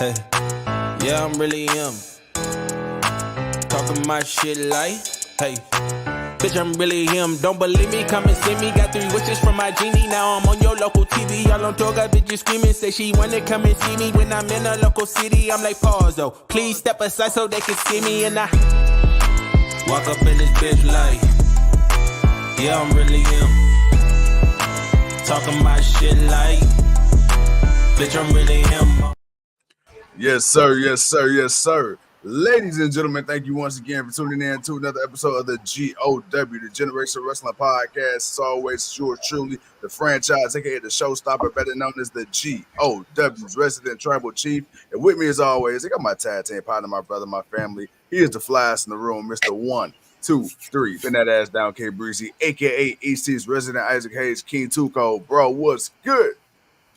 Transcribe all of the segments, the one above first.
Hey, yeah, I'm really him. Talking my shit like, hey, bitch, I'm really him. Don't believe me? Come and see me. Got 3 wishes from my genie. Now I'm on your local TV. All on tour, got bitches screaming. Say she wanna come and see me when I'm in a local city. I'm like, pause though. Please step aside so they can see me. And I walk up in this bitch like, yeah, I'm really him. Talking my shit like, bitch, I'm really him. Yes, sir. Yes, sir. Yes, sir. Ladies and gentlemen, thank you once again for tuning in to another episode of the GOW, the Generation Wrestling Podcast. As always, yours truly, the franchise, aka the showstopper, better known as the GOW's resident tribal chief. And with me, as always, I got my tag team partner, my brother, my family. He is the flyest in the room, Mr. 1, 2, 3. Been that ass down, K Breezy, aka EC's resident Isaac Hayes, King Tuco. Bro, what's good?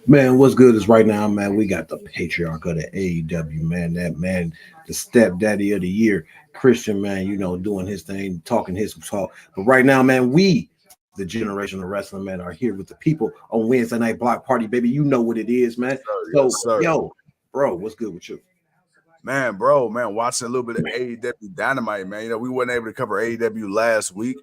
Man, what's good is right now, man, we got the patriarch of the AEW, man, that man, the stepdaddy of the year, Christian, man, you know, doing his thing, talking his talk. But right now, man, we, the generation of wrestling, man, are here with the people on Wednesday Night Block Party, baby. You know what it is, man. Yes, yo, bro, what's good with you? Man, watching a little bit of AEW Dynamite, man. You know, we weren't able to cover AEW last week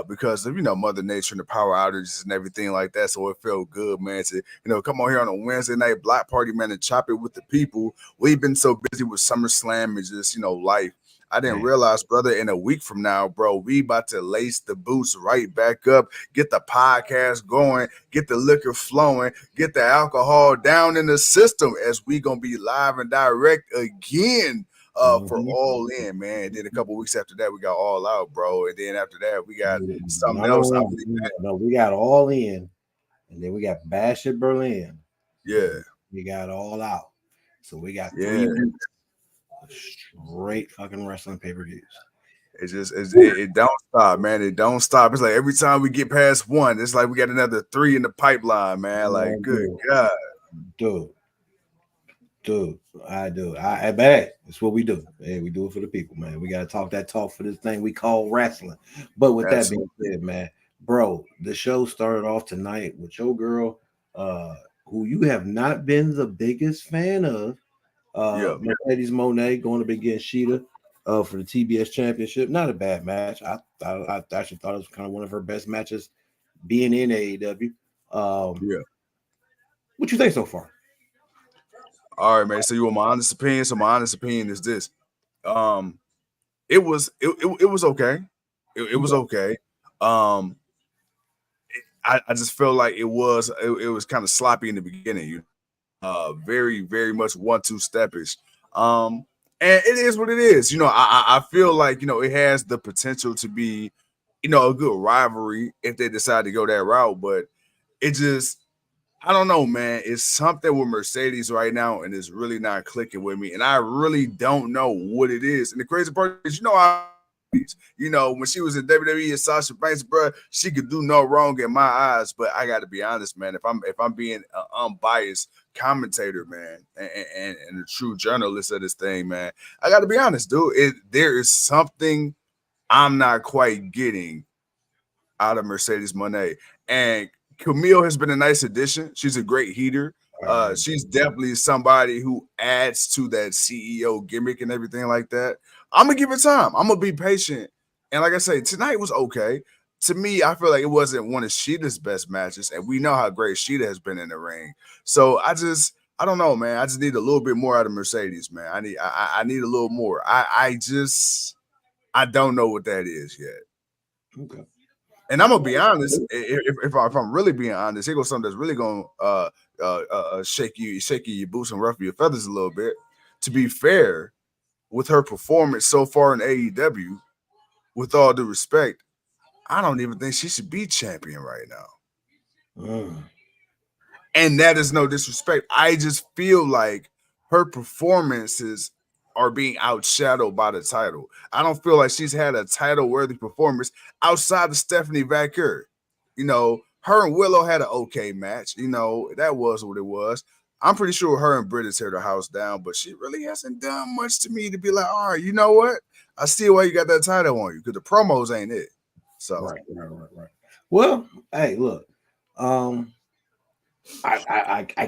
because of, you know, Mother Nature and the power outages and everything like that. So it felt good, man, to, you know, come on here on a Wednesday night block party, man, and chop it with the people. We've been so busy with SummerSlam and just, you know, life. I didn't realize, brother, in a week from now, bro, we about to lace the boots right back up, get the podcast going, get the liquor flowing, get the alcohol down in the system as we going to be live and direct again for All In, man. And then a couple weeks after that, we got All Out, bro. And then after that, we got something else. No, we got All In, and then we got Bash at Berlin. Yeah. We got All Out. So we got 3 weeks. Straight fucking wrestling pay-per-views. It don't stop, man. It don't stop. It's like every time we get past 1, it's like we got another 3 in the pipeline, man. Like, good God. Dude, I do. I bet it's what we do. Hey, we do it for the people, man. We gotta talk that talk for this thing we call wrestling. But with that being said, man, bro, the show started off tonight with your girl, who you have not been the biggest fan of. Mercedes Moné going to be getting Shida for the TBS Championship. Not a bad match. I actually thought it was kind of one of her best matches being in AEW. What you think so far? All right, man. So you want my honest opinion? So my honest opinion is this. It was okay. It was okay. I just felt like it was kind of sloppy in the beginning. You very, very much 1-2 steppish. And it is what it is. You know, I feel like, you know, it has the potential to be, you know, a good rivalry if they decide to go that route. But it just, I don't know, man. It's something with Mercedes right now, and it's really not clicking with me. And I really don't know what it is. And the crazy part is, you know, when she was in WWE and Sasha Banks, bro, she could do no wrong in my eyes. But I got to be honest, man. If I'm being an unbiased commentator, man, and a true journalist of this thing, man, I got to be honest, dude. There is something I'm not quite getting out of Mercedes Moné, and Camille has been a nice addition. She's a great heater. She's definitely somebody who adds to that CEO gimmick and everything like that. I'm gonna give it time. I'm gonna be patient. And like I say, tonight was okay. To me, I feel like it wasn't one of Shida's best matches, and we know how great Shida has been in the ring. So I don't know, man. I just need a little bit more out of Mercedes, man. I need a little more. I don't know what that is yet. Okay. And I'm gonna be honest. If I'm really being honest, here goes something that's really gonna shake your boots and ruffle your feathers a little bit. To be fair, with her performance so far in AEW, with all due respect, I don't even think she should be champion right now. And that is no disrespect. I just feel like her performances are being outshadowed by the title. I don't feel like she's had a title-worthy performance outside of Stephanie Vaquer. You know, her and Willow had an okay match. You know, that was what it was. I'm pretty sure her and Britt tear the house down, but she really hasn't done much to me to be like, all right, you know what? I see why you got that title on you, because the promos ain't it. So right. Well, hey, look, I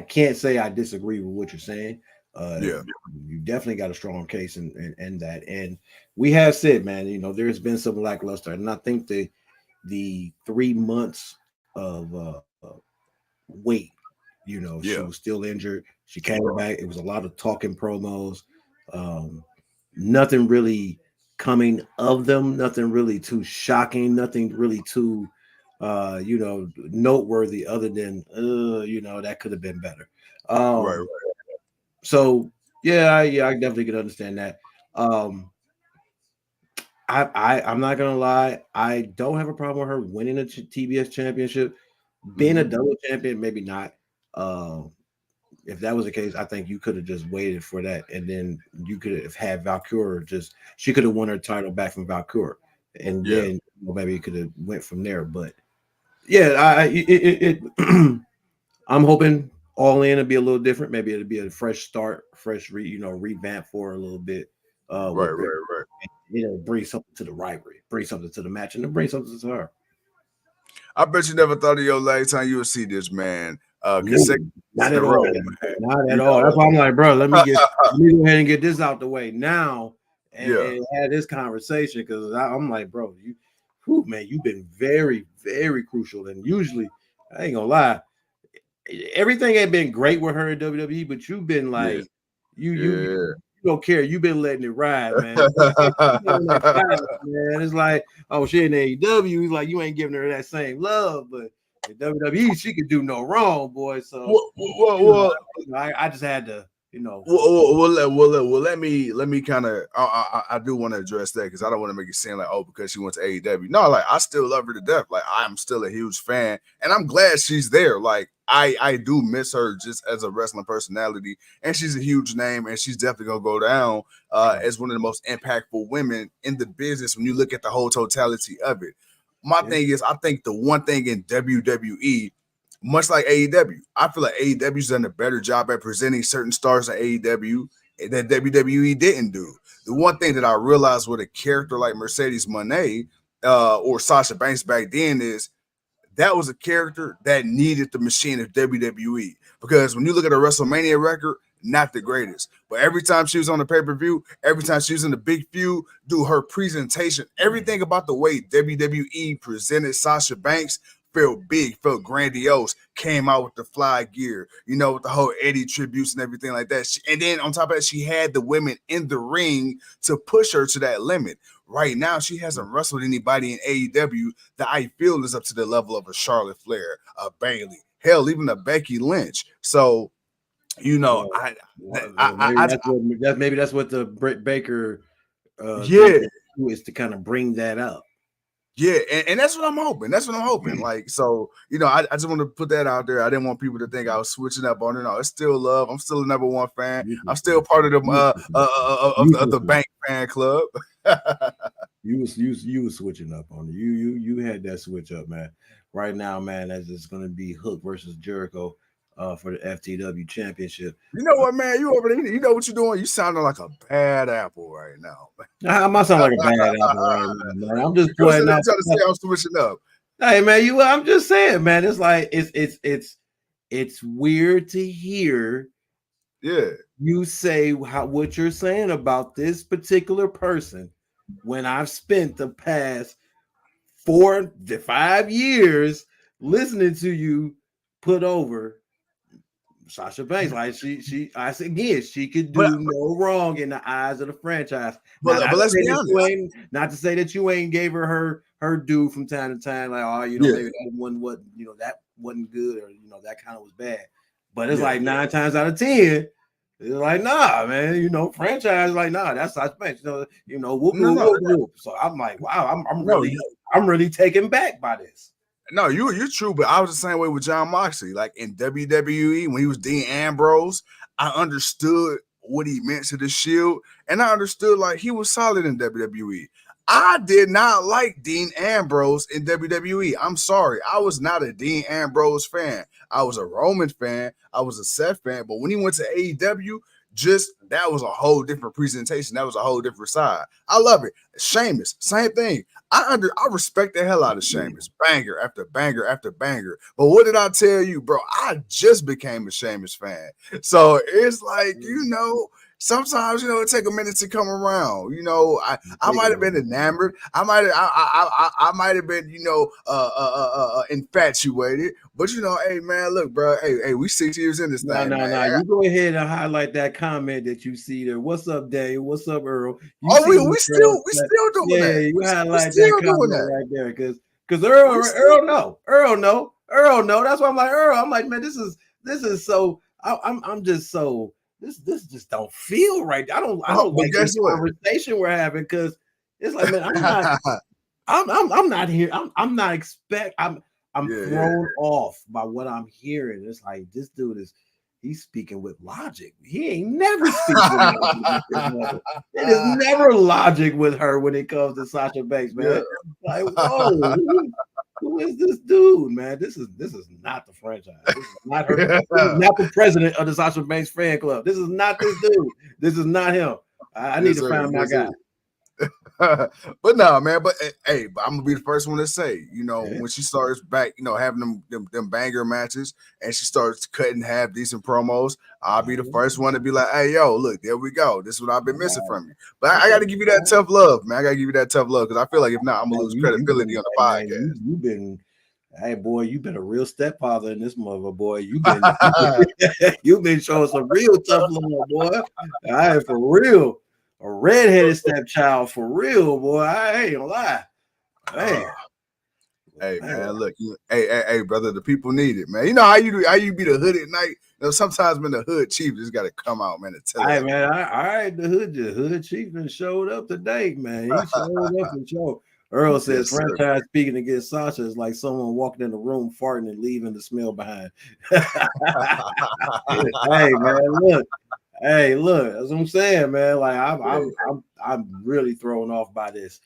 can't say I disagree with what you're saying. You definitely got a strong case in that. And we have said, man, there's been some lackluster, and I think the 3 months of wait, she was still injured. She came back. It was a lot of talking promos. Nothing really coming of them. Nothing really too shocking. Nothing really too, noteworthy. Other than, that could have been better. Right. So yeah, I definitely can understand that. I'm not gonna lie. I don't have a problem with her winning a TBS championship. Being a double champion, maybe not. If that was the case, I think you could have just waited for that, and then you could have had Valkyra. She could have won her title back from Valkyra, and then maybe it could have went from there. But yeah, I'm hoping All In will be a little different. Maybe it'll be a fresh start, fresh revamp for a little bit. Right. Bring something to the rivalry, bring something to the match, and then bring something to her. I bet you never thought of your last time you would see this, man. Not at all. Not at all. That's why I'm like, bro, let me go ahead and get this out the way now and have this conversation, because I'm like, bro, you've been very, very crucial. And usually, I ain't gonna lie, everything ain't been great with her in WWE, but you've been like, you don't care. You've been letting it ride, man. Man, it's like, oh, she in AEW. He's like, you ain't giving her that same love, but in WWE, she could do no wrong, boy. So, I just had to, let me kind of. I do want to address that, because I don't want to make it seem like, because she went to AEW. No, like, I still love her to death. Like, I'm still a huge fan, and I'm glad she's there. Like, I do miss her just as a wrestling personality, and she's a huge name, and she's definitely gonna go down as one of the most impactful women in the business when you look at the whole totality of it. My thing is, I think the one thing in WWE, much like AEW, I feel like AEW's done a better job at presenting certain stars in AEW that WWE didn't do. The one thing that I realized with a character like Mercedes Moné or Sasha Banks back then is that was a character that needed the machine of WWE. Because when you look at a WrestleMania record, not the greatest. But every time she was on the pay-per-view, every time she was in the big feud, her presentation, everything about the way WWE presented Sasha Banks felt big, felt grandiose, came out with the fly gear, with the whole Eddie tributes and everything like that. And then on top of that, she had the women in the ring to push her to that limit. Right now, she hasn't wrestled anybody in AEW that I feel is up to the level of a Charlotte Flair, a Bayley, hell, even a Becky Lynch. So, maybe that's what the Britt Baker is, to kind of bring that up. Yeah, and that's what I'm hoping. Like, so, I just want to put that out there. I didn't want people to think I was switching up on it. No, it's still love. I'm still a number one fan. I'm still part of the Bank fan club. You was switching up on it. You had that switch up, man. Right now, man, as it's going to be Hook versus Jericho for the FTW championship. You know what, man? You over there? You know what you're doing? You sounding like a bad apple right now. I might sound like a bad apple right now, man. I'm just pointing out. Trying to say I'm switching up. Hey, man, I'm just saying, man. It's like it's weird to hear. Yeah. You say what you're saying about this particular person when I've spent the past 4 to 5 years listening to you put over Sasha Banks. Like I said again, she could do no wrong in the eyes of the franchise. But let's be honest. Not to say that you ain't gave her due from time to time. Like, maybe that one what that wasn't good, or that kind of was bad. But it's like 9 times out of 10. It's like, nah, man, franchise, like, nah, that's Sasha Banks, whoop. So I'm like, wow, I'm really taken back by this. No, you're true, but I was the same way with Jon Moxley. Like in WWE, when he was Dean Ambrose, I understood what he meant to the Shield, and I understood like he was solid in WWE. I did not like Dean Ambrose in WWE. I'm sorry. I was not a Dean Ambrose fan. I was a Roman fan. I was a Seth fan. But when he went to AEW, just that was a whole different presentation. That was a whole different side. I love it. Sheamus, same thing. I respect the hell out of Sheamus. Banger after banger after banger. But what did I tell you, bro? I just became a Sheamus fan. So it's like, sometimes, it take a minute to come around. I might have been enamored. I might have been, infatuated. But hey man, look, bro. Hey, we 6 years in this thing. No. You go ahead and highlight that comment that you see there. What's up, Dave? What's up, Earl? We still doing that. Yeah, you highlight that comment right there because Earl know. That's why I'm like Earl. I'm like, man, this is so. I'm just so. This just don't feel right. I don't like this conversation we're having because it's like, man, I'm not here. I'm not I'm thrown off by what I'm hearing. It's like this dude he's speaking with logic. He ain't never speaking with logic. It is never logic with her when it comes to Sasha Banks, man. Like, whoa, who is this dude, man? This is not the franchise. This is not her. This is not the president of the Sasha Banks fan club. This is not this dude. This is not him. I need to find my guy. But no, man. But I'm gonna be the first one to say, when she starts back, having them banger matches, and she starts cutting half decent promos, I'll be the first one to be like, hey, yo, look, there we go. This is what I've been missing from you. But I got to give you that tough love, man. I got to give you that tough love because I feel like if not, I'm gonna lose credibility on the podcast. You've been. Hey boy, you've been a real stepfather in this mother, boy. You've been showing some real tough love, boy. All right, for real. A redheaded stepchild for real, boy. I ain't gonna lie. Hey man, look, hey, brother, the people need it, man. You know how you be the hood at night. Sometimes when the hood chief just got to come out, man, to tell. Hey man, all right, the hood chief and showed up today, man. He showed up and showed. Earl says franchise speaking against Sasha is like someone walking in the room farting and leaving the smell behind. Hey man, look. Hey, look, that's what I'm saying, man. Like I'm really thrown off by this.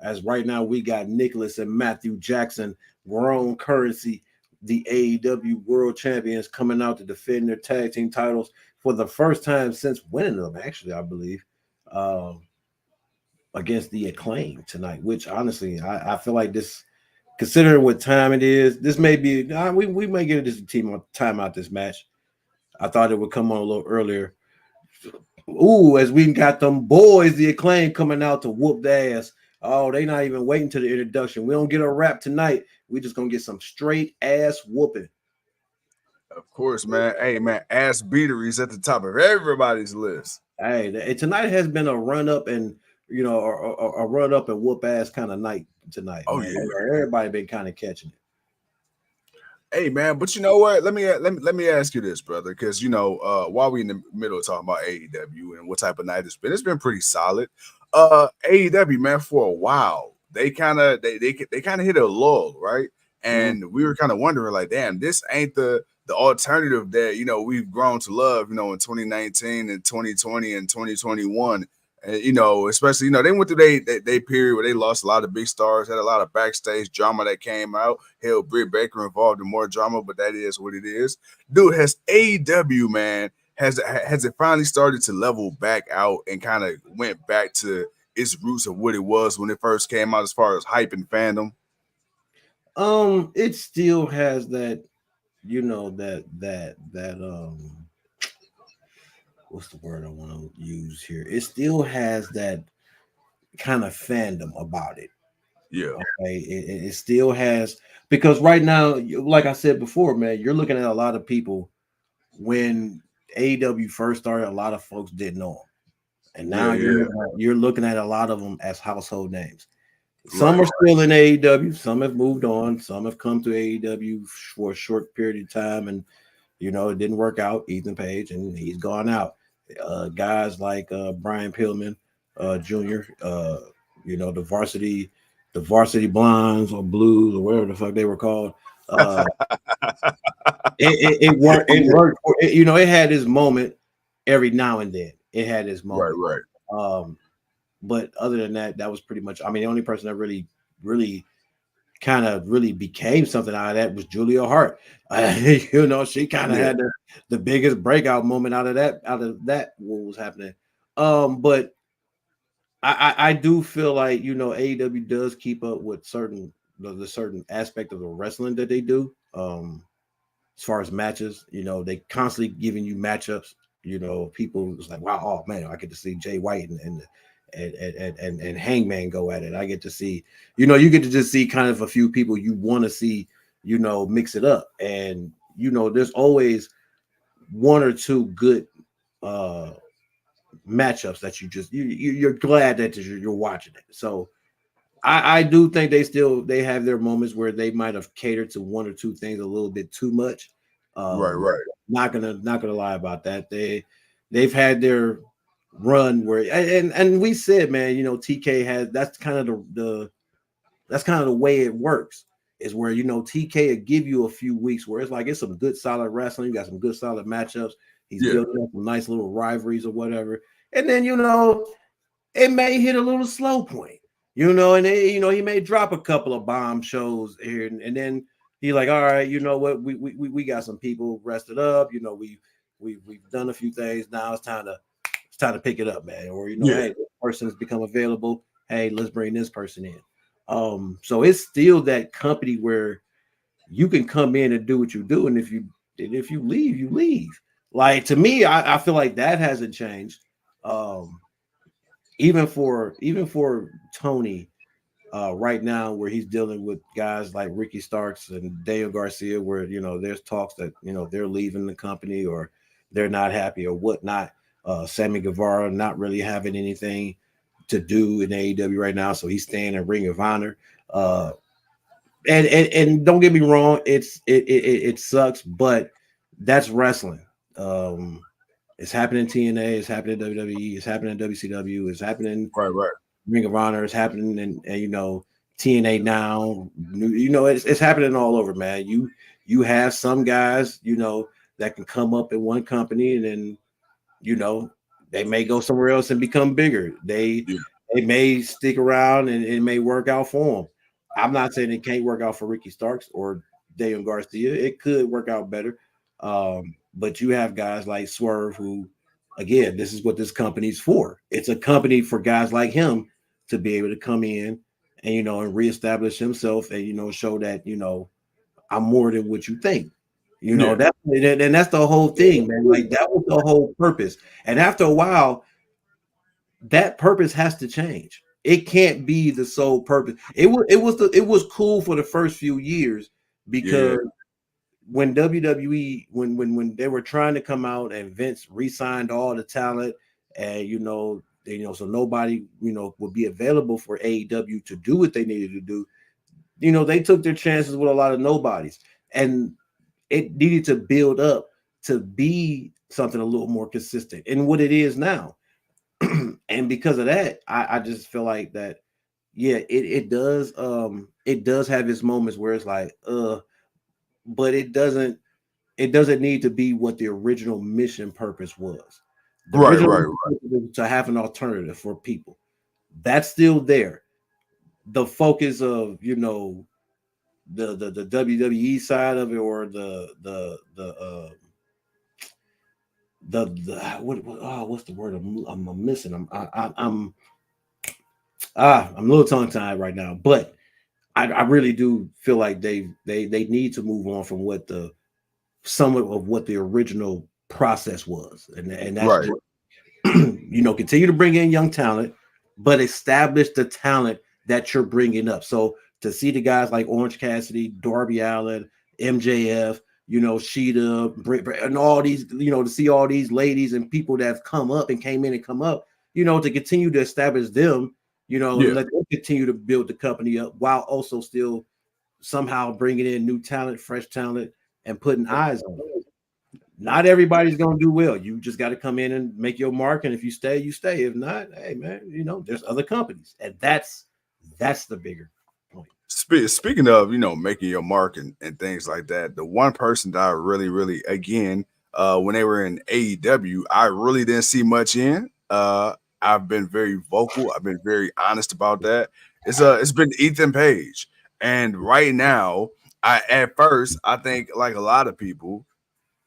As right now we got Nicholas and Matthew Jackson, Grown Currency, the AEW World Champions, coming out to defend their tag team titles for the first time since winning them, actually, I believe, against the Acclaimed tonight. Which honestly, I feel like this, considering what time it is, this may be we may get this team time out this match. I thought it would come on a little earlier. Ooh, as we got them boys, the Acclaim coming out to whoop the ass. Oh, they not even waiting to the introduction. We don't get a rap tonight. We just gonna get some straight ass whooping. Of course, man. Hey, man, ass beateries at the top of everybody's list. Hey, tonight has been a run up and a run up and whoop ass kind of night tonight. Oh man. yeah, everybody been kind of catching it. Hey man, but you know what? Let me ask you this, brother, because while we in the middle of talking about AEW and what type of night it's been pretty solid. AEW, man, for a while they kind of hit a lull, right? And we were kind of wondering, like, damn, this ain't the alternative that we've grown to love, in 2019 and 2020 and 2021. Especially, they went through they period where they lost a lot of big stars, had a lot of backstage drama that came out. Hell, Britt Baker involved in more drama, but that is what it is. Dude, has AEW, man, has it finally started to level back out and kind of went back to its roots of what it was when it first came out as far as hype and fandom? It still has that, what's the word I want to use here? It still has that kind of fandom about it. Yeah. Okay. It still has, because right now, like I said before, man, you're looking at a lot of people when AEW first started, a lot of folks didn't know them. And now you're looking at a lot of them as household names. Some are still in AEW, some have moved on, some have come to AEW for a short period of time, and it didn't work out. Ethan Page, and he's gone out. Guys like Brian Pillman Jr., the varsity blondes or blues or whatever the fuck they were called. It worked. It worked. It had its moment every now and then. It had its moment. Right. But other than that, that was pretty much. I mean, the only person that really kind of really became something out of that was Julia Hart. You know, she kind of had the biggest breakout moment out of that. What was happening. But I do feel like, you know, AEW does keep up with the certain aspect of the wrestling that they do. As far as matches, you know, they constantly giving you matchups. You know, people was like, wow, oh man, I get to see Jay White and Hangman go at it. I get to see, you know, you get to just see kind of a few people you want to see, you know, mix it up. And, you know, there's always one or two good matchups that you're glad that you're watching it. So I do think they have their moments where they might have catered to one or two things a little bit too much. Right. Not gonna lie about that. They've had their run where and we said, man, you know, TK has that's kind of the way it works. Is where, you know, TK will give you a few weeks where it's like it's some good solid wrestling, you got some good solid matchups. He's building up some nice little rivalries or whatever, and then, you know, it may hit a little slow point. You know, and you know, he may drop a couple of bomb shows here, and then he like, all right, you know what, we got some people rested up. You know, we've done a few things. Now it's time to pick it up, man. Or, you know, hey, this person's become available. Hey, let's bring this person in. So it's still that company where you can come in and do what you do, and if you leave, you leave. Like, to me, I feel like that hasn't changed. Even for Tony, right now, where he's dealing with guys like Ricky Starks and Daniel Garcia, where, you know, there's talks that, you know, they're leaving the company or they're not happy or whatnot. Sammy Guevara not really having anything to do in AEW right now, so he's staying in Ring of Honor. And don't get me wrong, it sucks, but that's wrestling. It's happening in TNA, it's happening in WWE, it's happening in WCW, it's happening right. Ring of Honor, it's happening in you know, TNA now. You know, it's happening all over, man. You have some guys, you know, that can come up in one company and then, you know, they may go somewhere else and become bigger. They may stick around and it may work out for them. I'm not saying it can't work out for Ricky Starks or Daniel Garcia. It could work out better. But you have guys like Swerve who, again, this is what this company's for. It's a company for guys like him to be able to come in and, you know, and reestablish himself and, you know, show that, you know, I'm more than what you think. You know, that's the whole thing, man. Like, that was the whole purpose. And after a while, that purpose has to change. It can't be the sole purpose. It was cool for the first few years because when WWE, when they were trying to come out and Vince re-signed all the talent, and you know, so nobody, you know, would be available for AEW to do what they needed to do. You know, they took their chances with a lot of nobodies, and it needed to build up to be something a little more consistent in what it is now. And because of that, I just feel like that, it does have its moments where it's like, but it doesn't need to be what the original mission purpose was. The original purpose was to have an alternative for people. That's still there. The focus of, you know, the WWE side of it, or what's the word I'm missing? I'm a little tongue tied right now, but I really do feel like they need to move on from what somewhat of what the original process was, and that's just, you know, continue to bring in young talent, but establish the talent that you're bringing up. So to see the guys like Orange Cassidy, Darby Allin, MJF, you know, Shida, and all these, you know, to see all these ladies and people that have come up and came in and come up, you know, to continue to establish them, you know, and let them continue to build the company up while also still somehow bringing in new talent, fresh talent, and putting eyes on it. Not everybody's going to do well. You just got to come in and make your mark. And if you stay, you stay. If not, hey, man, you know, there's other companies. And that's the bigger point. Speaking of, you know, making your mark and things like that, the one person that I really, again, when they were in AEW, I really didn't see much in. I've been very vocal. I've been very honest about that. It's been Ethan Page. And right now, at first, I think like a lot of people,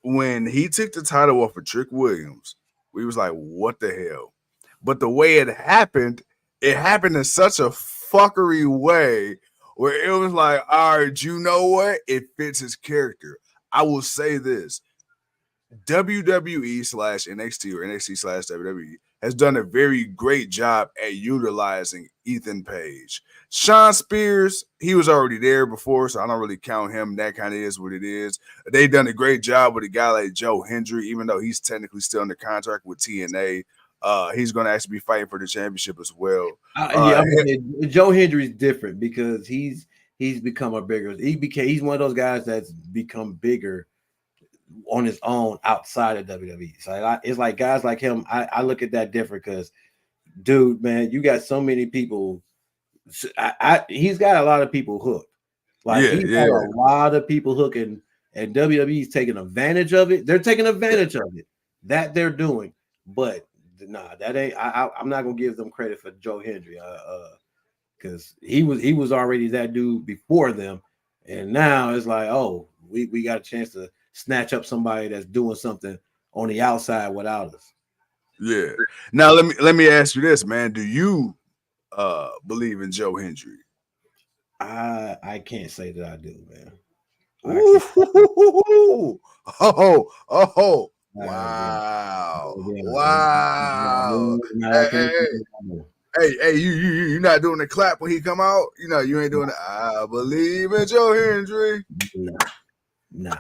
when he took the title off of Trick Williams, we was like, what the hell? But the way it happened in such a fuckery way where it was like, all right, you know what? It fits his character. I will say this. WWE slash NXT or NXT slash WWE has done a very great job at utilizing Ethan Page. Sean Spears, he was already there before, so I don't really count him. That kind of is what it is. They've done a great job with a guy like Joe Hendry, even though he's technically still under contract with TNA. He's going to actually be fighting for the championship as well. Joe Hendry's different because he's become a bigger. He's one of those guys that's become bigger on his own outside of WWE. So it's like guys like him. I look at that different because, dude, man, you got so many people. He's got a lot of people hooked. He's got a lot of people hooking, and WWE's taking advantage of it. They're taking advantage of it. That they're doing, but nah, that ain't. I'm not gonna give them credit for Joe Hendry, because he was already that dude before them, and now it's like, oh, we got a chance to snatch up somebody that's doing something on the outside without us. Yeah. Now let me ask you this, man. Do you believe in Joe Hendry? I can't say that I do, man. Wow. Hey, you not doing the clap when he come out? You know, you ain't doing it. I believe in Joe Hendry. Nah.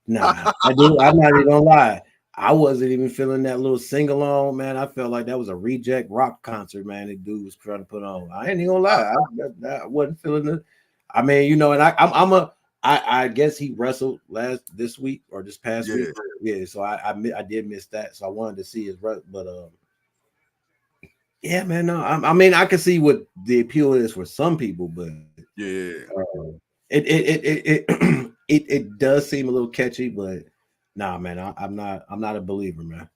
I do. I'm not even gonna lie. I wasn't even feeling that little sing along, man. I felt like that was a reject rock concert, man. The dude was trying to put on. I ain't even gonna lie. I wasn't feeling it. I mean, you know, and I guess he wrestled this week or this past week. Yeah, so I did miss that. So I wanted to see his but yeah, man. No, I mean, I can see what the appeal is for some people, but it does seem a little catchy, but nah, man, I'm not a believer, man.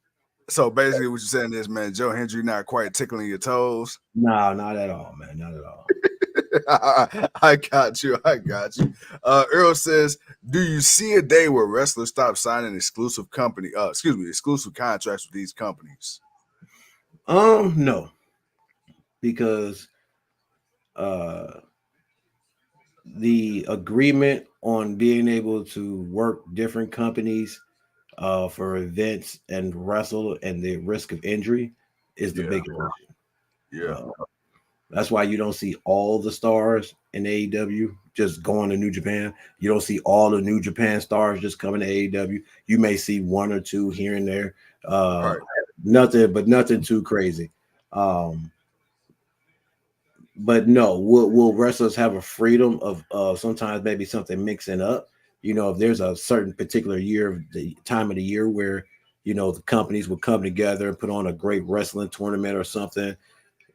So basically, what you're saying is, man, Joe Hendry not quite tickling your toes. No, not at all, man, not at all. I got you. Earl says, do you see a day where wrestlers stop signing exclusive contracts with these companies? No, because the agreement on being able to work different companies for events and wrestle and the risk of injury is the biggest issue. Yeah. That's why you don't see all the stars in AEW just going to New Japan. You don't see all the New Japan stars just coming to AEW. You may see one or two here and there. Nothing too crazy. But no, will wrestlers have a freedom of sometimes maybe something mixing up? You know, if there's a certain particular year, the time of the year where, you know, the companies would come together and put on a great wrestling tournament or something,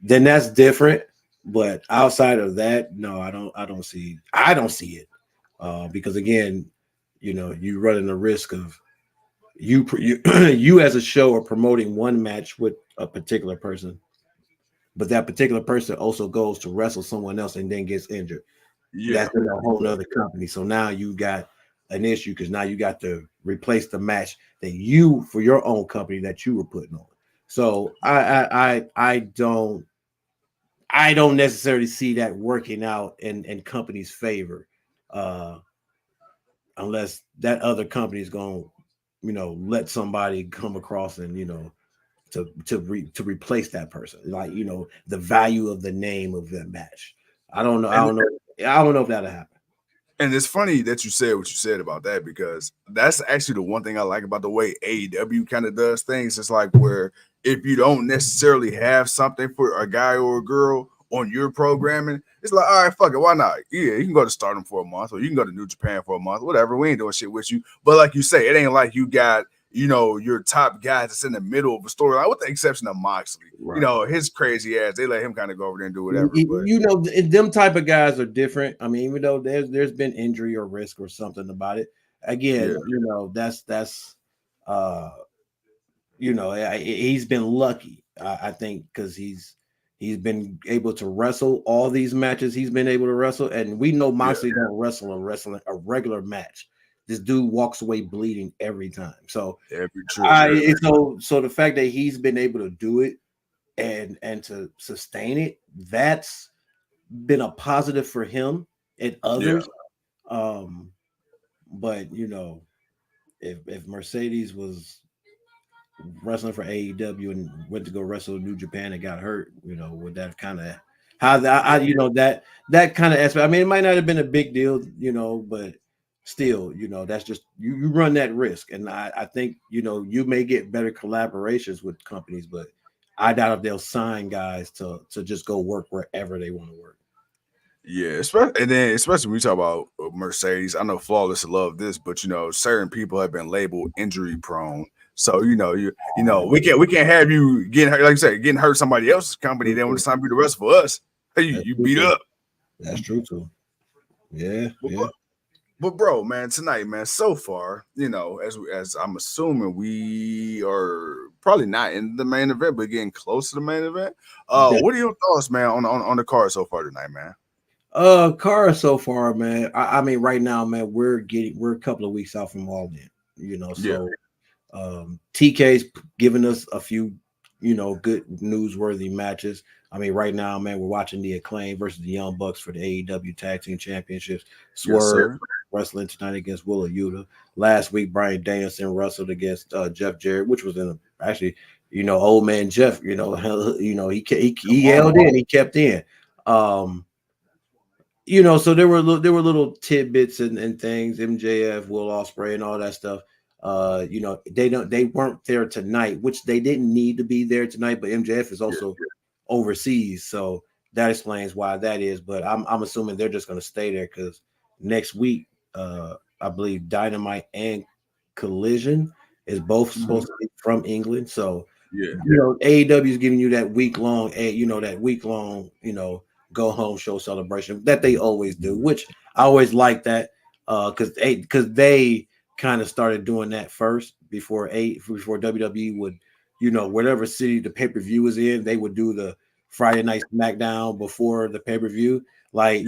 then that's different. But outside of that, no, I don't see it. Because again, you know, you running the risk of you as a show are promoting one match with a particular person, but that particular person also goes to wrestle someone else and then gets injured. That's in a whole other company. So now you got an issue because now you got to replace the match that you for your own company that you were putting on. So I don't necessarily see that working out in companies' favor, unless that other company is going to, you know, let somebody come across and, you know, to replace that person, like, you know, the value of the name of that match. I don't know if that'll happen. And it's funny that you said what you said about that, because that's actually the one thing I like about the way AEW kind of does things. It's like where if you don't necessarily have something for a guy or a girl on your programming, it's like, all right, fuck it, why not? Yeah, you can go to Stardom for a month, or you can go to New Japan for a month, whatever. We ain't doing shit with you. But like you say, it ain't like you got, you know, your top guys that's in the middle of a storyline, with the exception of Moxley. Right. You know, his crazy ass, they let him kind of go over there and do whatever. But you know, them type of guys are different. I mean, even though there's been injury or risk or something about it, again, you know, that's you know, he's been lucky, I think, because he's He's been able to wrestle all these matches. He's been able to wrestle, and we know Moxley don't wrestle a regular match. This dude walks away bleeding every time. So so the fact that he's been able to do it and to sustain it, that's been a positive for him and others. But you know, if Mercedes was wrestling for AEW and went to go wrestle New Japan and got hurt, you know, would that kind of how that you know that kind of aspect? I mean, it might not have been a big deal, you know, but still, you know, that's just you run that risk. And I think, you know, you may get better collaborations with companies, but I doubt if they'll sign guys to just go work wherever they want to work. Yeah, especially when we talk about Mercedes. I know Flawless love this, but you know, certain people have been labeled injury prone. So you know, we can't have you getting hurt, like you said, getting hurt somebody else's company. Then when it's time to be the rest for us, you beat up. That's true too. Yeah, But bro, man, tonight, man, so far, you know, as I'm assuming we are probably not in the main event, but getting close to the main event. What are your thoughts, man, on the card so far tonight, man? Card so far, man. I mean, right now, man, we're a couple of weeks out from All In, you know. So TK's giving us a few, you know, good newsworthy matches. I mean, right now, man, we're watching the Acclaimed versus the Young Bucks for the AEW Tag Team Championships. Swerve wrestling tonight against Willa Yuta. Last week, Bryan Danielson wrestled against Jeff Jarrett, which was actually, you know, old man Jeff. You know, he held in, he kept in. You know, so there were little tidbits and things. MJF, Will Ospreay, and all that stuff. You know, they weren't there tonight, which they didn't need to be there tonight. But MJF is also overseas, so that explains why that is. But I'm assuming they're just going to stay there because next week, I believe Dynamite and Collision is both supposed to be from England. So you know, AEW is giving you that week long, you know, go home show celebration that they always do, which I always like that because they kind of started doing that first before WWE would, you know, whatever city the pay-per-view was in, they would do the Friday night SmackDown before the pay-per-view. Like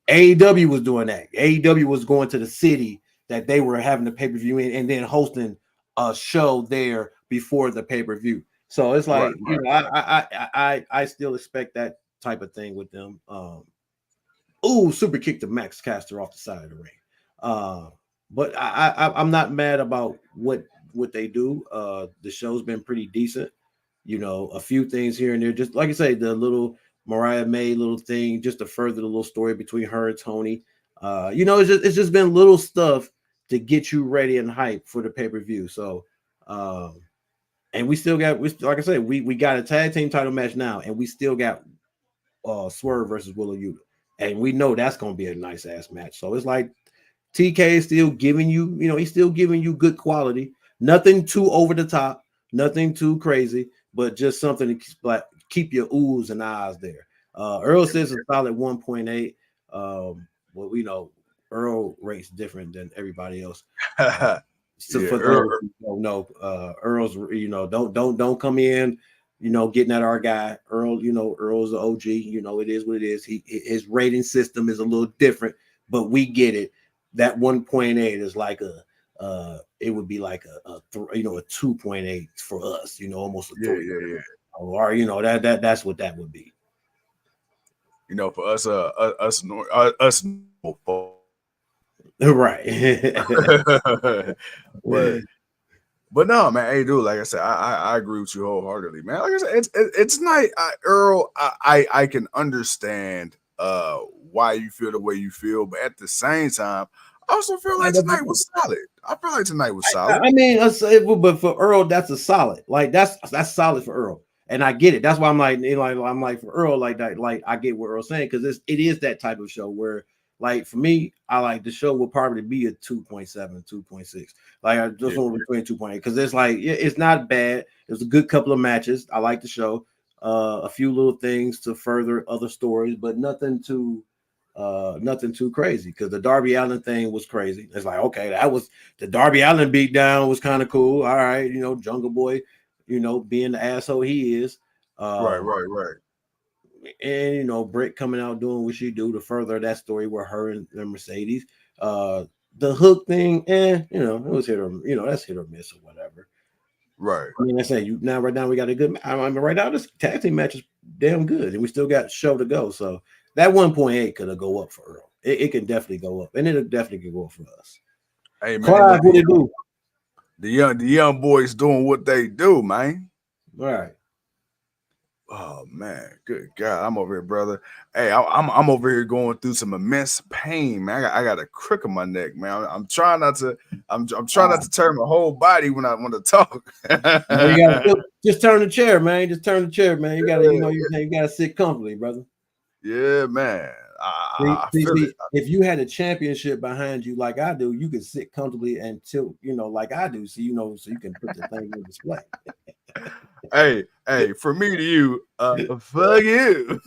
AEW was doing that. AEW was going to the city that they were having the pay-per-view in and then hosting a show there before the pay-per-view. So it's like, you know, I still expect that type of thing with them. Super kick to Max Caster off the side of the ring. But I'm not mad about what they do. The show's been pretty decent. You know, a few things here and there, just like I say, the little Mariah May little thing, just to further the little story between her and Tony. You know, it's just been little stuff to get you ready and hype for the pay-per-view. So and we still got, like I said, we got a tag team title match now, and we still got Swerve versus Willa Yuta, and we know that's going to be a nice ass match. So it's like TK is still giving you, you know, he's still giving you good quality, nothing too over the top, nothing too crazy, but just something to keep your oohs and ahs there. Earl says a solid 1.8. Well, we know Earl rates different than everybody else. So for those who don't know, Earl's, you know, don't come in, you know, getting at our guy Earl. You know, Earl's the OG. You know, it is what it is. His rating system is a little different, but we get it. That 1.8 is like it would be like a 2.8 for us. You know, almost a 3. Or you know that's what that would be. You know, for us, right. But no, man. Hey, dude. Like I said, I agree with you wholeheartedly, man. Like I said, it's nice, Earl. I can understand why you feel the way you feel, but at the same time, I also feel like tonight was solid. I feel like tonight was solid. I mean, but for Earl, that's a solid. Like that's solid for Earl, and I get it. That's why I'm like for Earl, like that. Like I get what Earl's saying because it is that type of show where. Like for me, I like the show will probably be a 2.7, 2.6. Like I just want between 2.8 because it's like it's not bad. It's a good couple of matches. I like the show. A few little things to further other stories, but nothing too crazy. Because the Darby Allin thing was crazy. It's like okay, that was the Darby Allin beatdown was kind of cool. All right, you know, Jungle Boy, you know, being the asshole he is. Right. and Britt coming out doing what she do to further that story with her and Mercedes. The Hook thing, it was hit or that's hit or miss or whatever. Right. I mean, I say right now we got a good. I mean, right now this tag team match is damn good, and we still got show to go. So that 1.8 could have go up for Earl. It can definitely go up, and it definitely can go up for us. Hey man, Clive, what it do? The young boys doing what they do, man. All right. Oh man, good God, I'm over here, brother. Hey, I'm over here going through some immense pain, man. I got a crick in my neck, man. I'm trying not to. I'm trying not to turn my whole body when I want to talk. No, you gotta just turn the chair, man. Just turn the chair, man. You gotta, you gotta sit comfortably, brother. Yeah, man. I See, feel it. If you had a championship behind you like I do, you could sit comfortably and tilt, like I do. So so you can put the thing on display. Hey, from me to you, fuck you.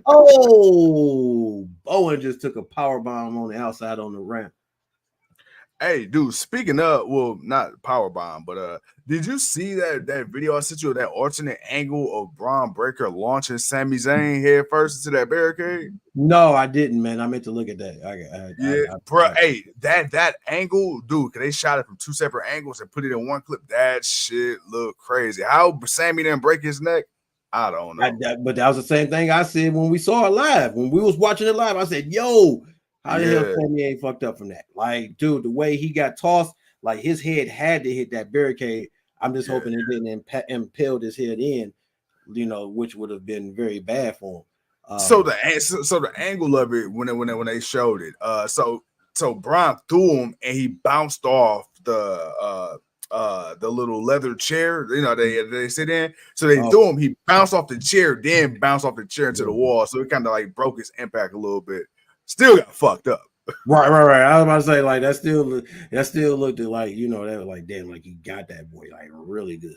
Oh, Bowen just took a power bomb on the outside on the ramp. Hey, dude, speaking of, well, not power bomb, but did you see that video I sent you of that alternate angle of Braun Breaker launching Sami Zayn head first into that barricade? No, I didn't, man. I meant to look at that. Bro. Hey, that angle, dude, because they shot it from two separate angles and put it in one clip. That shit looked crazy. How Sami didn't break his neck, I don't know. But that was the same thing I said when we saw it live. When we was watching it live, I said, "Yo, how the hell Sami ain't fucked up from that?" Like, dude, the way he got tossed, like his head had to hit that barricade. I'm just hoping it didn't impale his head in, which would have been very bad for him. So the angle of it when they showed it, so Braun threw him and he bounced off the little leather chair, they sit in. So they threw him, he bounced off the chair, then bounced off the chair into the wall. So it kind of like broke his impact a little bit. Still got fucked up. Right. I was about to say, like, that still looked like, they were like, damn, like he got that boy like really good.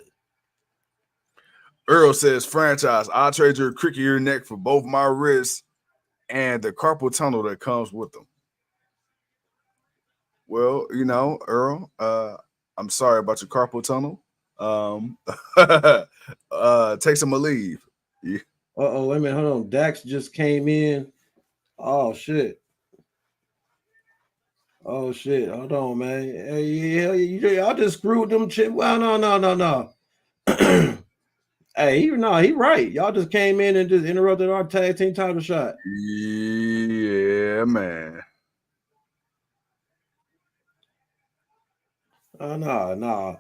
Earl says, franchise, I'll trade your crick in your neck for both my wrists and the carpal tunnel that comes with them. Well, Earl, I'm sorry about your carpal tunnel. Take some leave. Yeah. Wait a minute, hold on. Dax just came in. Oh shit. Hold on, man. Hey, y'all just screwed them chip. Well, no. Hey, he right. Y'all just came in and just interrupted our tag team title shot. Yeah, man. No.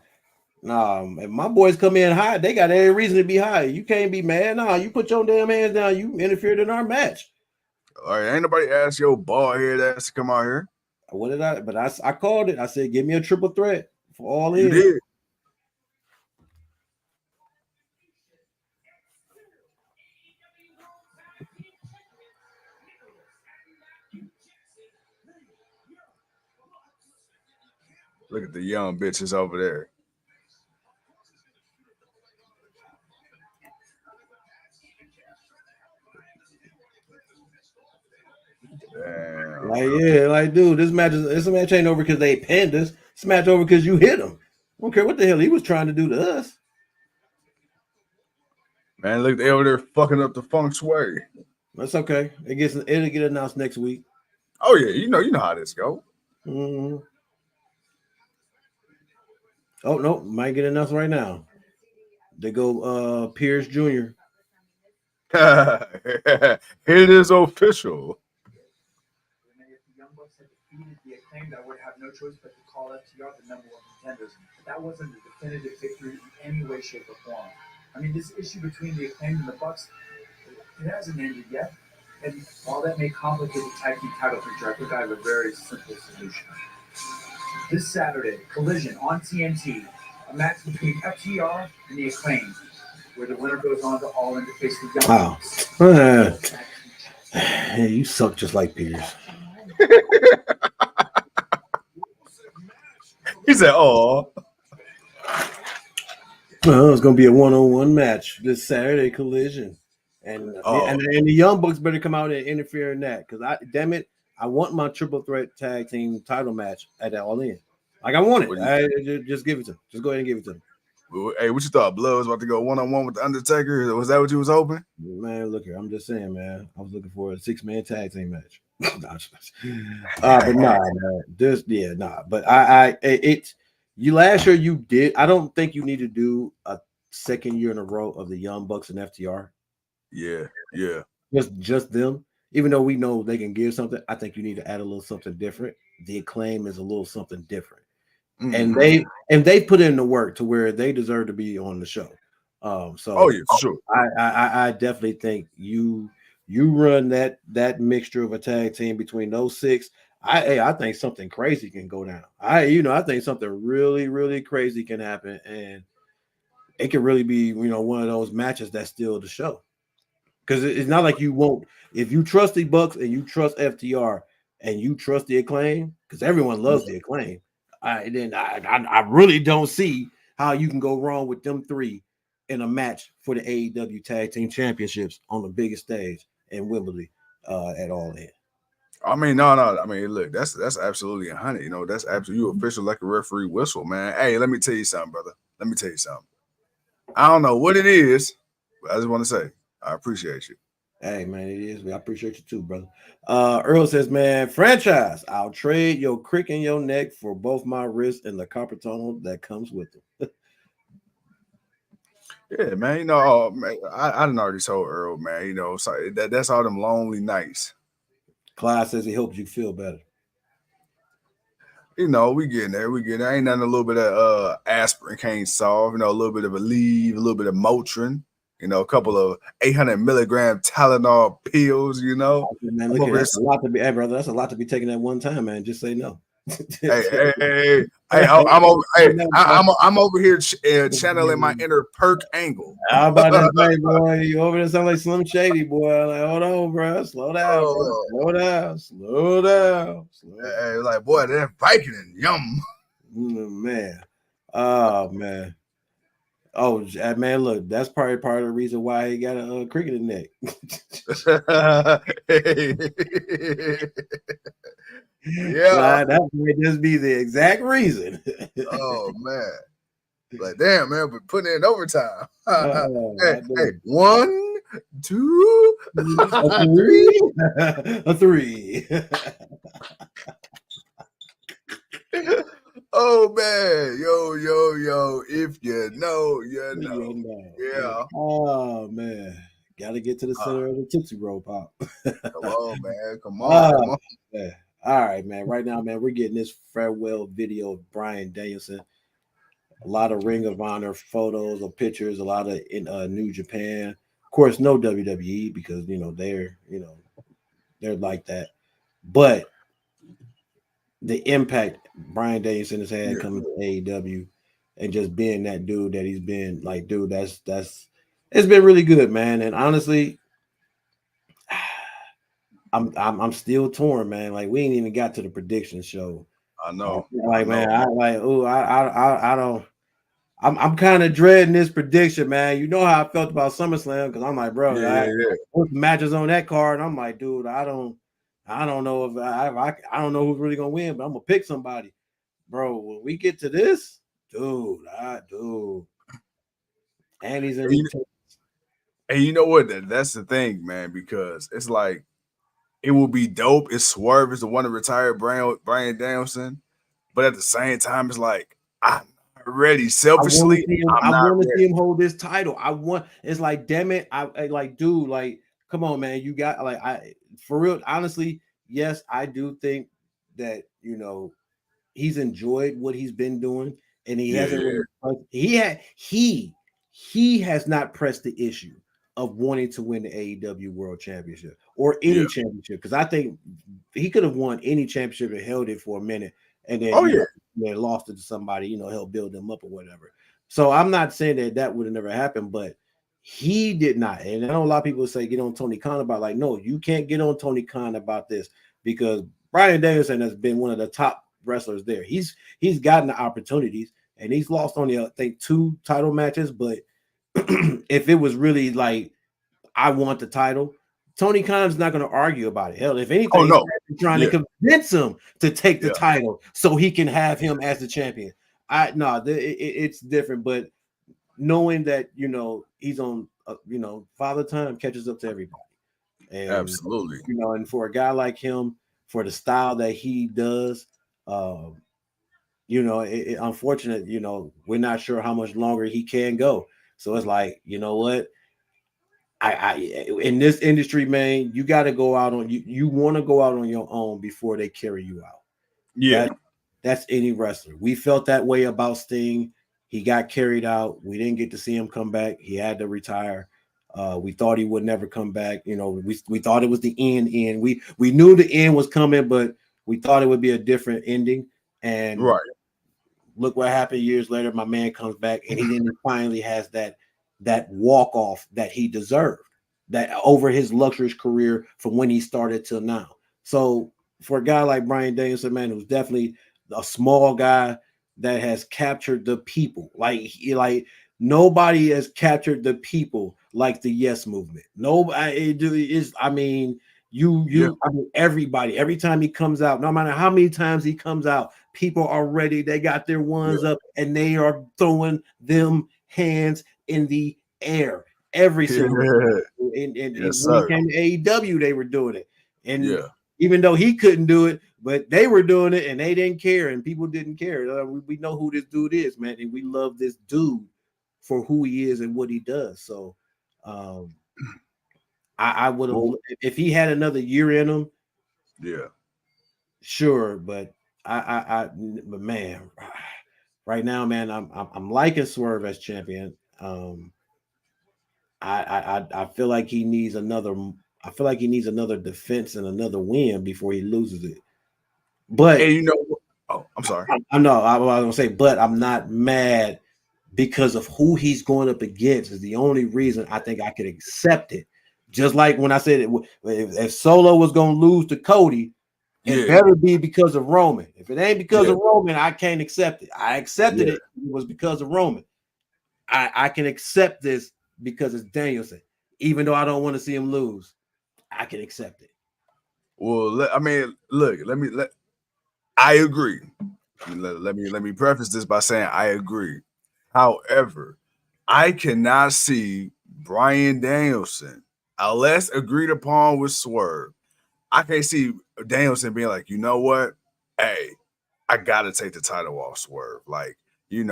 If my boys come in high, they got every reason to be high. You can't be mad. No, you put your damn hands down. You interfered in our match. All right, ain't nobody asked your bald head ass to come out here. What did I? But I called it. I said, give me a triple threat for all in. You did. Look at the young bitches over there. Damn. Dude, this match ain't over because they pinned us. This match over because you hit him. I don't care what the hell he was trying to do to us. Man, look, they over there fucking up the feng shui. That's okay. It'll get announced next week. Oh yeah, you know how this go. Mm-hmm. Oh no, might get announced right now. They go Pierce Jr. It is official. The Acclaimed, I would have no choice but to call FTR the number one contenders. That wasn't a definitive victory in any way, shape, or form. I mean, this issue between the Acclaimed and the Bucks, it hasn't ended yet. And while that may complicate the tag team title picture, I think I have a very simple solution. This Saturday, Collision on TNT, a match between FTR and the Acclaimed, where the winner goes on to All In to face the Young Bucks. Hey, you suck just like Pierce. He said, "Oh, well, it's gonna be a one-on-one match this Saturday, Collision, and the Young Bucks better come out and interfere in that because I want my triple threat tag team title match at All In. Like I want it. Just give it to them. Just go ahead and give it to them. Hey, what you thought? Blood was about to go 1-on-1 with the Undertaker. Was that what you was hoping? Man, look here. I'm just saying, man. I was looking for a 6-man tag team match. But nah, man. But it's you last year you did. I don't think you need to do a second year in a row of the Young Bucks and FTR. Yeah. Just them. Even though we know they can give something, I think you need to add a little something different. The Acclaim is a little something different. Mm-hmm. And they put in the work to where they deserve to be on the show. So for sure. I definitely think you run that mixture of a tag team between those 6. I think something crazy can go down. I think something really, really crazy can happen, and it could really be one of those matches that steal the show. Because it's not like you won't. If you trust the Bucks and you trust FTR and you trust the Acclaim, because everyone loves the Acclaim, I really don't see how you can go wrong with them 3 in a match for the AEW Tag Team Championships on the biggest stage in Wembley at All In. I mean, no. I mean, look, that's absolutely 100. That's absolutely you official like a referee whistle, man. Hey, let me tell you something, brother. Let me tell you something. I don't know what it is, but I just want to say I appreciate you. Hey, man, it is. I appreciate you too, brother. Earl says, man, franchise, I'll trade your crick in your neck for both my wrists and the copper tunnel that comes with them. Yeah, man. Man, I didn't already told Earl, man. So that's all them lonely nights. Clyde says he hopes you feel better. We getting there. Ain't nothing a little bit of aspirin can't solve. A little bit of Aleve, a little bit of Motrin. A couple of 800 milligram Tylenol pills. Man, look, that's a lot to be. Hey, brother, that's a lot to be taking at one time, man. Just say no. Hey, I'm over here channeling my inner perk angle. How about that, thing, boy? You over there sound like Slim Shady, boy. Like, hold on, bro. Slow down, bro. Slow down. Hey, like, boy, that Viking and yum. Man. Oh, man. Oh, man, look, that's probably part of the reason why he got a cricket in the neck. Yeah, that might just be the exact reason. Oh man, like damn, man, we're putting in overtime. Hey, 1, 2, 3. A 3. Oh man, yo, if you know, you know. Yeah. Oh man. Gotta get to the center of the Tootsie Roll Pop. Come on, man. Come on. Man. All right, man. Right now, man, we're getting this farewell video of Bryan Danielson. A lot of Ring of Honor photos or pictures, a lot of in New Japan. Of course, no WWE because they're like that. But the impact Bryan Danielson has had coming to AEW and just being that dude that he's been, like, dude, that's it's been really good, man. And honestly, I'm still torn, man. Like, we ain't even got to the prediction show. I know. Man, I don't. I'm kind of dreading this prediction, man. You know how I felt about SummerSlam because I'm like, bro, put matches on that card. And I'm like, dude, I don't know if I don't know who's really gonna win, but I'm gonna pick somebody, bro. When we get to this, dude, and he's in. And you know what? That's the thing, man, because it's like it will be dope if Swerve is the one to retire Bryan Danielson, but at the same time, it's like I'm not ready. Selfishly, I want to see him hold this title. It's like, damn it, I like, dude, like, come on, man, you got for real. Honestly, yes, I do think that he's enjoyed what he's been doing, and he hasn't. He has not pressed the issue of wanting to win the AEW World Championship or any championship, because I think he could have won any championship and held it for a minute, and then lost it to somebody, help build them up or whatever. So I'm not saying that would have never happened, but he did not. And I know a lot of people say get on Tony Khan about, like, no, you can't get on Tony Khan about this because Bryan Danielson has been one of the top wrestlers there. He's gotten the opportunities and he's lost only, I think, 2 title matches, but if it was really like, I want the title, Tony Khan's not going to argue about it. Hell, if anything, he's trying to convince him to take the title so he can have him as the champion. It's different, but knowing that he's on father time catches up to everybody, and Absolutely. and for a guy like him, for the style that he does, unfortunate, we're not sure how much longer he can go. So it's like, you know what? I in this industry, man, you got to go out on you want to go out on your own before they carry you out. Yeah. That's any wrestler. We felt that way about Sting. He got carried out. We didn't get to see him come back. He had to retire. We thought he would never come back. We thought it was the end. We knew the end was coming, but we thought it would be a different ending. And right. Look what happened years later. My man comes back, and he then finally has that walk off that he deserved, that over his luxurious career from when he started till now. So for a guy like Bryan Danielson, man, who's definitely a small guy that has captured the people, like nobody has captured the people like the Yes Movement. Nobody is. I mean, everybody. Every time he comes out, no matter how many times he comes out, people are ready. They got their ones up, and they are throwing them hands in the air every single time. And yes, when sir. he came to AEW, they were doing it. And even though he couldn't do it, but they were doing it, and they didn't care, and people didn't care. We know who this dude is, man, and we love this dude for who he is and what he does. So I would have, if he had another year in him, sure, but but man, right now, man, I'm liking Swerve as champion. I feel like he needs another. I feel like he needs another defense and another win before he loses it. But and I'm sorry. I know I was gonna say, but I'm not mad because of who he's going up against. Is the only reason I think I could accept it. Just like when I said if Solo was gonna lose to Cody, it better be because of Roman. If it ain't because of Roman, I can't accept it. I accepted it was because of Roman. I can accept this because it's Danielson, even though I don't want to see him lose. I can accept it. Well, I mean, look, I agree. Let me preface this by saying I agree. However, I cannot see Bryan Danielson, unless agreed upon with Swerve. I can't see Danielson being like, you know what? Hey, I gotta take the title off Swerve. Like, even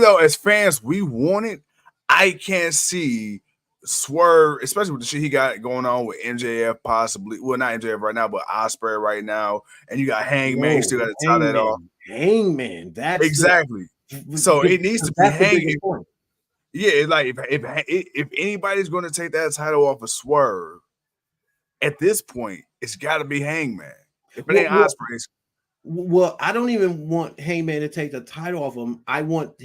though as fans we want it, I can't see Swerve, especially with the shit he got going on with MJF, possibly. Well, not MJF right now, but Ospreay right now, and you got Hangman. You still got to tie that off. Hangman, that's exactly. So it needs to be Hangman. Yeah, like if anybody's going to take that title off of Swerve, at this point, it's got to be Hangman. If it ain't Ospreay. Well, I don't even want Hangman to take the title off him. I want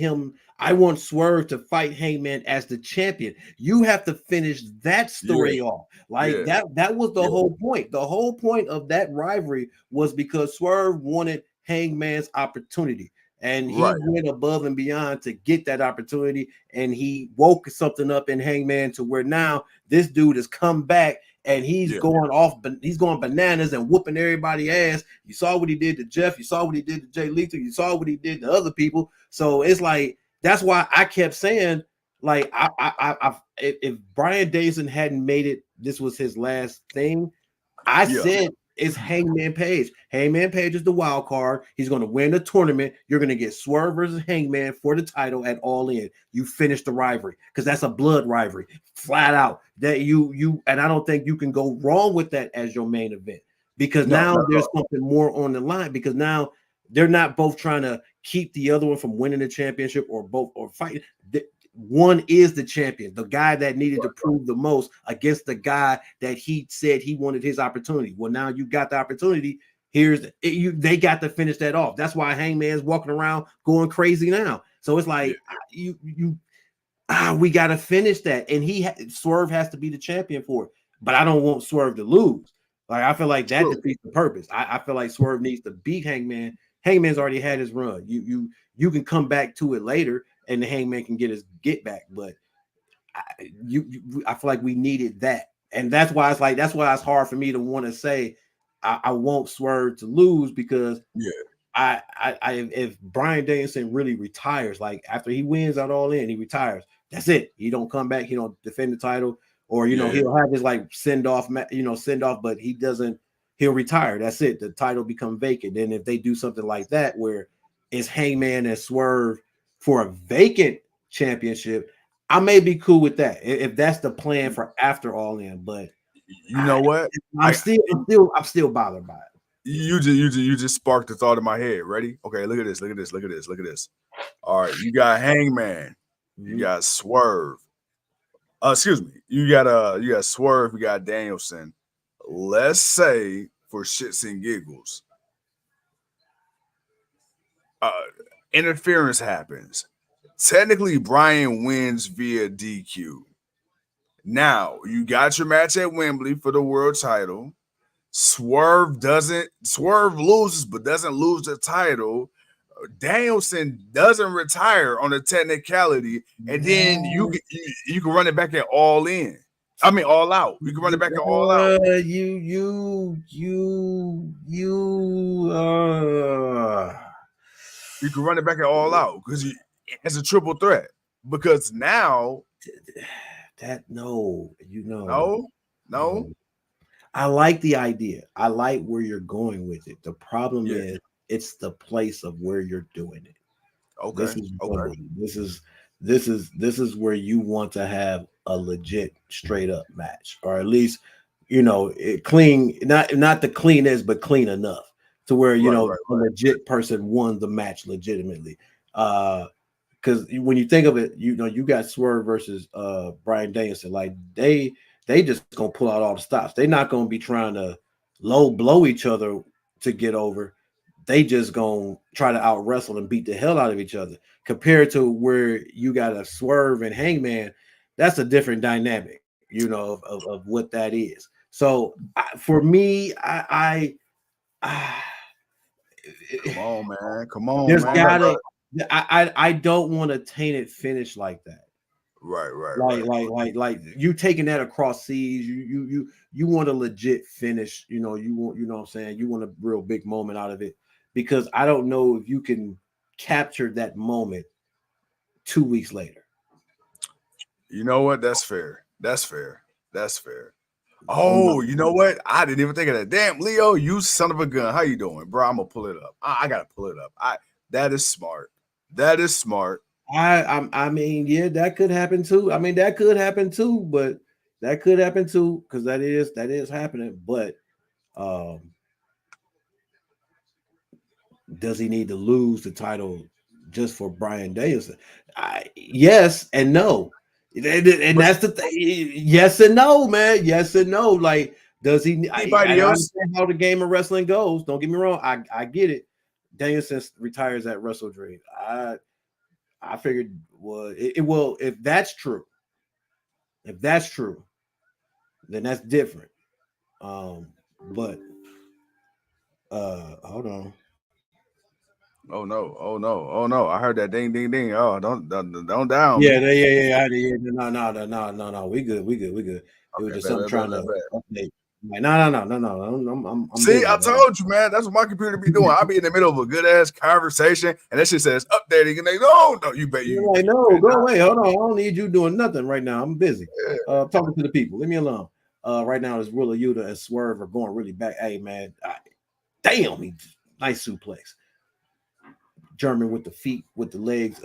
Swerve to fight Hangman as the champion. You have to finish that story off. Like that was the whole point. The whole point of that rivalry was because Swerve wanted Hangman's opportunity. And he went above and beyond to get that opportunity. And he woke something up in Hangman to where now this dude has come back. And he's going off, he's going bananas and whooping everybody's ass. You saw what he did to Jeff. You saw what he did to Jay Lethal. You saw what he did to other people. So it's like, that's why I kept saying, like, if Bryan Danielson hadn't made it, this was his last thing. I said it's Hangman Page. Hangman Page is the wild card. He's going to win the tournament. You're going to get Swerve versus Hangman for the title at All In. You finish the rivalry because that's a blood rivalry, flat out. That you and I don't think you can go wrong with that as your main event because now there's something more on the line because now they're not both trying to keep the other one from winning the championship or fighting. One is the champion, the guy that needed to prove the most against the guy that he said he wanted his opportunity. Well, now you got the opportunity. They got to finish that off. That's why Hangman's walking around going crazy now. So it's like we got to finish that, and Swerve has to be the champion for it. But I don't want Swerve to lose. Like I feel like that defeats the purpose. I feel like Swerve needs to beat Hangman. Hangman's already had his run. You can come back to it later. And the Hangman can get his get back, but I feel like we needed that, and that's why it's hard for me to want to say I want Swerve to lose because if Bryan Danielson really retires, like after he wins out All In, he retires. That's it. He don't come back. He don't defend the title, or he'll have his like send off, but he doesn't. He'll retire. That's it. The title become vacant. Then if they do something like that, where it's Hangman and Swerve for a vacant championship, I may be cool with that if that's the plan for after All In. But you know what? I'm still bothered by it. You just sparked the thought in my head. Ready? Okay, look at this. All right, you got Hangman, you got Swerve. Excuse me, you got Swerve, you got Danielson. Let's say for shits and giggles, interference happens. Technically, Bryan wins via DQ. Now you got your match at Wembley for the world title. Swerve loses, but doesn't lose the title. Danielson doesn't retire on a technicality, and then you can run it back at All In. I mean, All Out. You can run it back at All Out. You can run it back at All Out because it's a triple threat. Because now no. I like the idea. I like where you're going with it. The problem is it's the place of where you're doing it. Okay. This is where you want to have a legit straight up match, or at least clean, not the cleanest, but clean enough to where a legit person won the match legitimately. Because when you think of it, you got Swerve versus Bryan Danielson, like they just gonna pull out all the stops. They're not gonna be trying to low blow each other to get over. They just gonna try to out wrestle and beat the hell out of each other. Compared to where you got a Swerve and Hangman, that's a different dynamic, of what that is. So for me, I come on, man. Come on, there's man. Gotta, I don't want a tainted finish like that. Right. Like you taking that across seas, you want a legit finish, you want, what I'm saying, you want a real big moment out of it, because I don't know if you can capture that moment 2 weeks later. You know what? That's fair. Oh, you know what? I didn't even think of that. Damn, Leo, you son of a gun. How you doing, bro? I'm gonna pull it up. I gotta pull it up. That is smart. I mean, yeah, that could happen too. But that could happen too, because that is happening. But does he need to lose the title just for Bryan Danielson? Yes and no. And that's the thing. Yes and no, man. Yes and no. Like, does he? I understand how the game of wrestling goes. Don't get me wrong. I get it. Danielson retires at Wrestle Dream. I figured, if that's true, then that's different. But hold on. Oh no! I heard that ding ding ding. Oh, don't down. Yeah. No. We good. It was just something trying to update. No. I'm See, busy, I told you, man. That's what my computer be doing. I be in the middle of a good ass conversation, and that shit says updating, and they no, you bet you. Like, no, go away. Hold on. I don't need you doing nothing right now. I'm busy. Talking to the people. Leave me alone. Right now, it's Willa Yuta and Swerve are going really back. Hey, man, damn, nice suplex. German with the feet, with the legs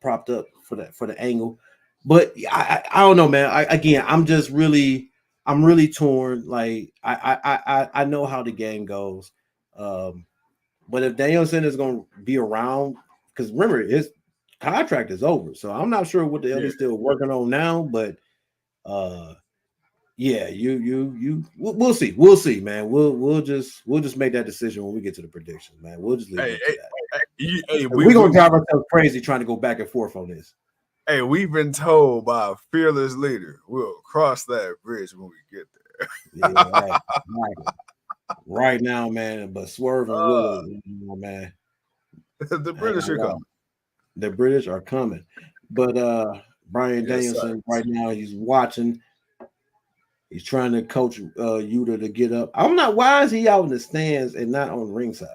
propped up for the angle. But I don't know, man. I'm really torn. Like I know how the game goes. But if Danielson is going to be around, because remember his contract is over, so I'm not sure what the hell he's still working on now. But we'll see, man. We'll just make that decision when we get to the predictions, man. We'll just leave it to that. We're gonna drive ourselves crazy trying to go back and forth on this. Hey, we've been told by a fearless leader we'll cross that bridge when we get there. Yeah, right now, man. But Swerve and Willa, man. The British are coming. The British are coming. But Bryan Danielson right now, he's watching. He's trying to coach Yuta to get up. I'm not. Why is he out in the stands and not on ringside?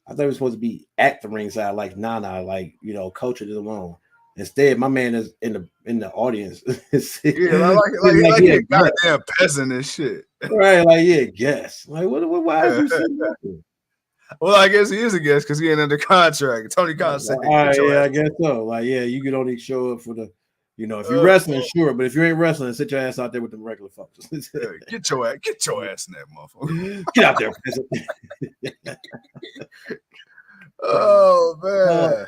I thought he was supposed to be at the ringside like Nana, like coaching it alone. Instead, my man is in the audience. like he a goddamn peasant and shit. Right, like guess. Like what why is you sitting up there? Well, I guess he is a guest because he ain't under contract. Tony Khan said, I guess so. Like, you can only show up for the, if you're wrestling, sure, but if you ain't wrestling, sit your ass out there with them regular folks. Get your ass in that motherfucker. Get out there. Oh man.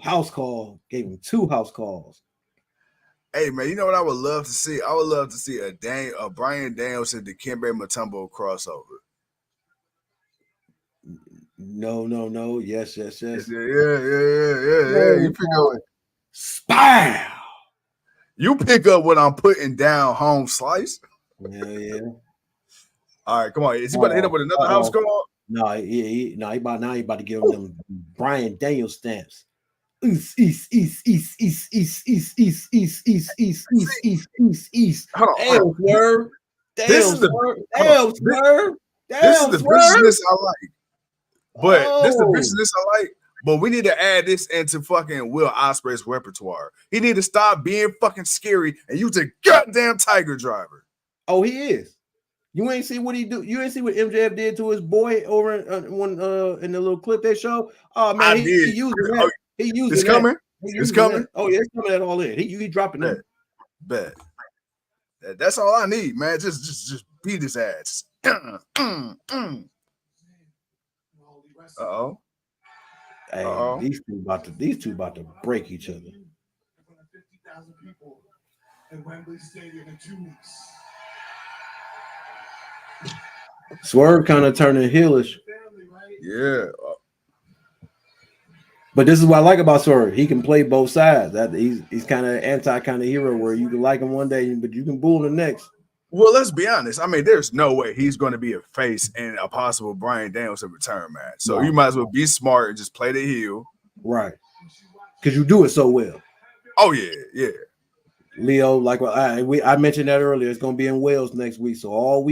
House call. Gave him 2 house calls. Hey man, you know what I would love to see? I would love to see a Bryan Danielson Dikembe Mutombo crossover. No. Yes. Yeah. You pick up Spam. You pick up what I'm putting down, home slice. Yeah. All right, come on. Is he about to hit up with another house call? No, he about to give him them Bryan Daniel stamps. East. Hold on. This is the business I like. But this is the business I like. But we need to add this into fucking Will Ospreay's repertoire. He need to stop being fucking scary and use a goddamn Tiger Driver. Oh, he is. You ain't see what he do. You ain't see what MJF did to his boy over in the little clip they show. Oh man, he used it. He used it. It's coming. It's coming. Oh yeah, it's coming at all in. He dropping that. Bet. That's all I need, man. Just beat his ass. Uh-oh. Hey, these two about to break each other. 50,000 people at Wembley Stadium in 2 weeks. Swerve kind of turning heelish. Yeah. But this is what I like about Swerve. He can play both sides. That he's kind of anti kind of hero where you can like him one day, but you can boo him the next. Well, let's be honest. I mean, there's no way he's going to be a face in a possible Bryan Danielson return match. So you might as well be smart and just play the heel. Right. Because you do it so well. Oh, yeah. Leo, like I mentioned that earlier, it's going to be in Wales next week. So all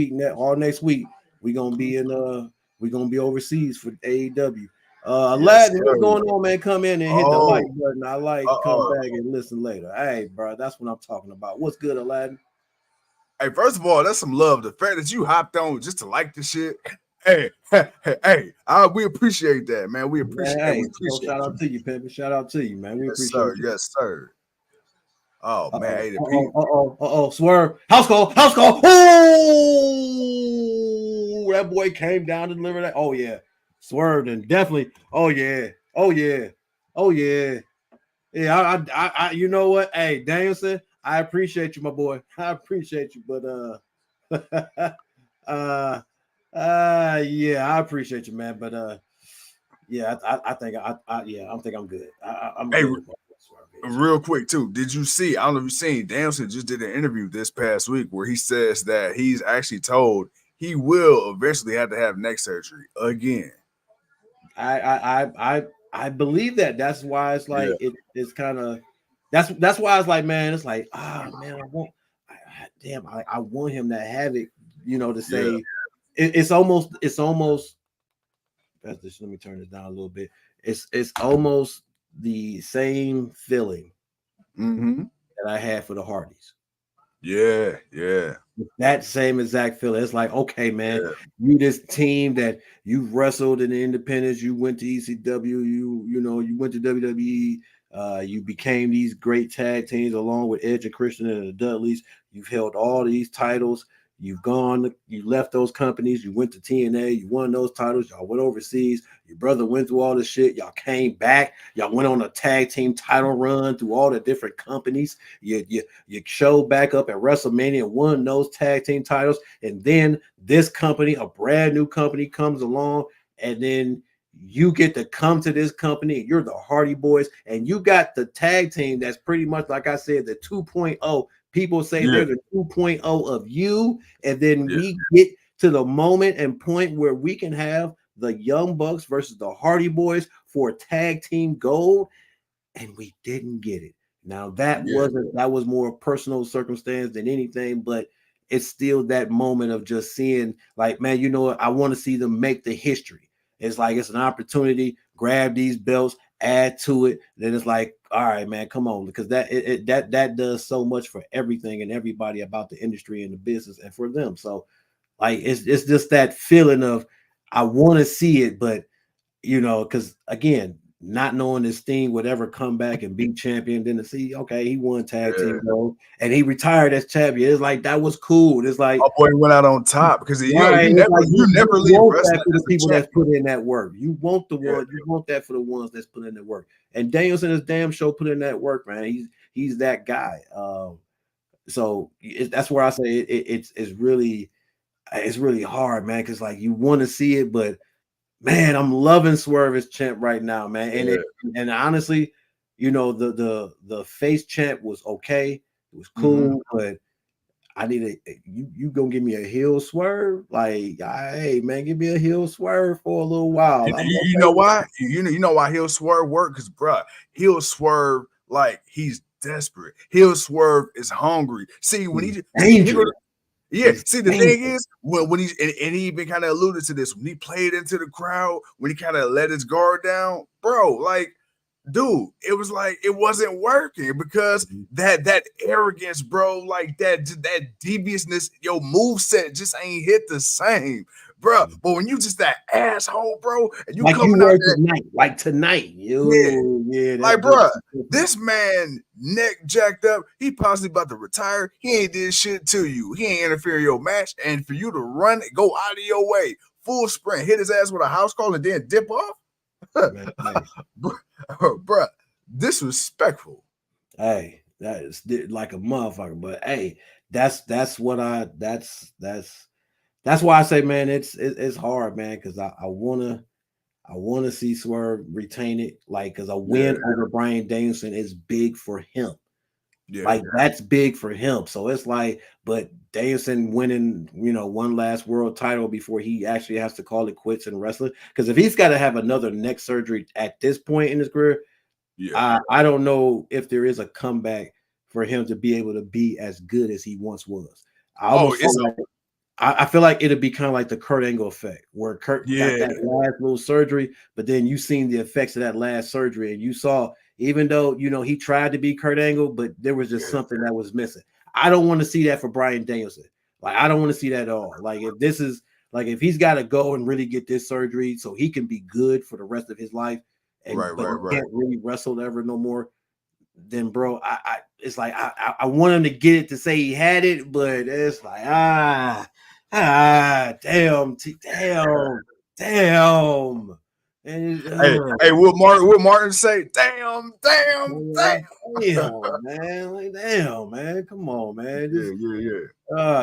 next week, we're going to be overseas for AEW. Aladdin, what's going on, man? Come in and hit the like button. I like come back and listen later. Hey, bro, that's what I'm talking about. What's good, Aladdin? Hey, first of all, that's some love. The fact that you hopped on just to like the shit. Hey, we appreciate that, man. We appreciate it. Shout out to you, Pimpin'. Shout out to you, man. We appreciate it. Yes, sir. Oh, man. Swerve. House call. Ooh, that boy came down to deliver that. Oh, yeah. Swerved and definitely. Oh, yeah. Yeah, I you know what? Hey, Danielson, I appreciate you, my boy. I appreciate you, but yeah, I appreciate you, man. But yeah, I think I'm good. I'm good. Real quick too, did you see? I don't know if you've seen. Danielson just did an interview this past week where he says that he's actually told he will eventually have to have neck surgery again. I believe that. That's why it's like it's kind of. That's why I was like, man, it's like, man, I want him to have it, to say it's almost. Let me turn this down a little bit. It's almost the same feeling that I had for the Hardys. Yeah. That same exact feeling. It's like, okay, man, you this team that you've wrestled in the independents, you went to ECW, you went to WWE. You became these great tag teams along with Edge and Christian and the Dudleys. You've held all these titles. You left those companies. You went to TNA. You won those titles. Y'all went overseas. Your brother went through all the shit. Y'all came back. Y'all went on a tag team title run through all the different companies. You showed back up at WrestleMania and won those tag team titles. And then this company, a brand new company, comes along, and then you get to come to this company and you're the Hardy Boys, and you got the tag team that's pretty much, like I said, the 2.0. People say they're the 2.0 of you, and then we get to the moment and point where we can have the Young Bucks versus the Hardy Boys for tag team gold, and we didn't get it. Now that was more personal circumstance than anything, but it's still that moment of just seeing, like, man, you know what? I want to see them make the history. It's like it's an opportunity. Grab these belts, add to it. Then it's like, all right, man, come on, because that does so much for everything and everybody about the industry and the business and for them. So, like, it's just that feeling of I want to see it, but because again, not knowing this thing would ever come back and be champion, then to see, okay, he won tag team gold and he retired as champion. It's like that was cool. It's like my boy went out on top because right, you never leave wrestling for the as a people that's champion. put in that work. You want the one, you want that for the ones that's put in the work. And Danielson is damn sure put in that work, man. He's that guy. So that's where I say it's really hard, man, because like you want to see it, but man, I'm loving Swerve as champ right now, man. And honestly, the face champ was okay. It was cool, but I need you gonna give me a heel Swerve? Like, hey man, give me a heel Swerve for a little while. You know why? You know why heel Swerve work? Because heel Swerve, like, he's desperate. Heel Swerve is hungry. See, when he's dangerous. See, the thing is, when he's and he even kind of alluded to this, when he played into the crowd, when he kind of let his guard down, bro, like, dude, it was like it wasn't working because that arrogance, bro, like that deviousness, your moveset just ain't hit the same, bro. But when you just that asshole, bro, and you like coming you out tonight, like, bro, this man neck jacked up. He possibly about to retire. He ain't did shit to you. He ain't interfere in your match, and for you to run, go out of your way, full sprint, hit his ass with a house call, and then dip off. Bruh, disrespectful. Hey, that is like a motherfucker. But hey, that's why I say, man, it's hard, man, because I wanna see Swerve retain it, like, because a win over Bryan Danielson is big for him. That's big for him. So it's like, but Danielson winning, one last world title before he actually has to call it quits in wrestling. Because if he's got to have another neck surgery at this point in his career, I don't know if there is a comeback for him to be able to be as good as he once was. I feel like it'll be kind of like the Kurt Angle effect, where Kurt got that last little surgery, but then you seen the effects of that last surgery, and you saw, even though he tried to be Kurt Angle, but there was just something that was missing. I don't want to see that for Bryan Danielson. Like, I don't want to see that at all. Like, if he's got to go and really get this surgery so he can be good for the rest of his life, and can't really wrestle ever no more, then bro, it's like I want him to get it to say he had it, but it's like damn. And hey, will Martin say, damn, man, like, damn, man, come on, man.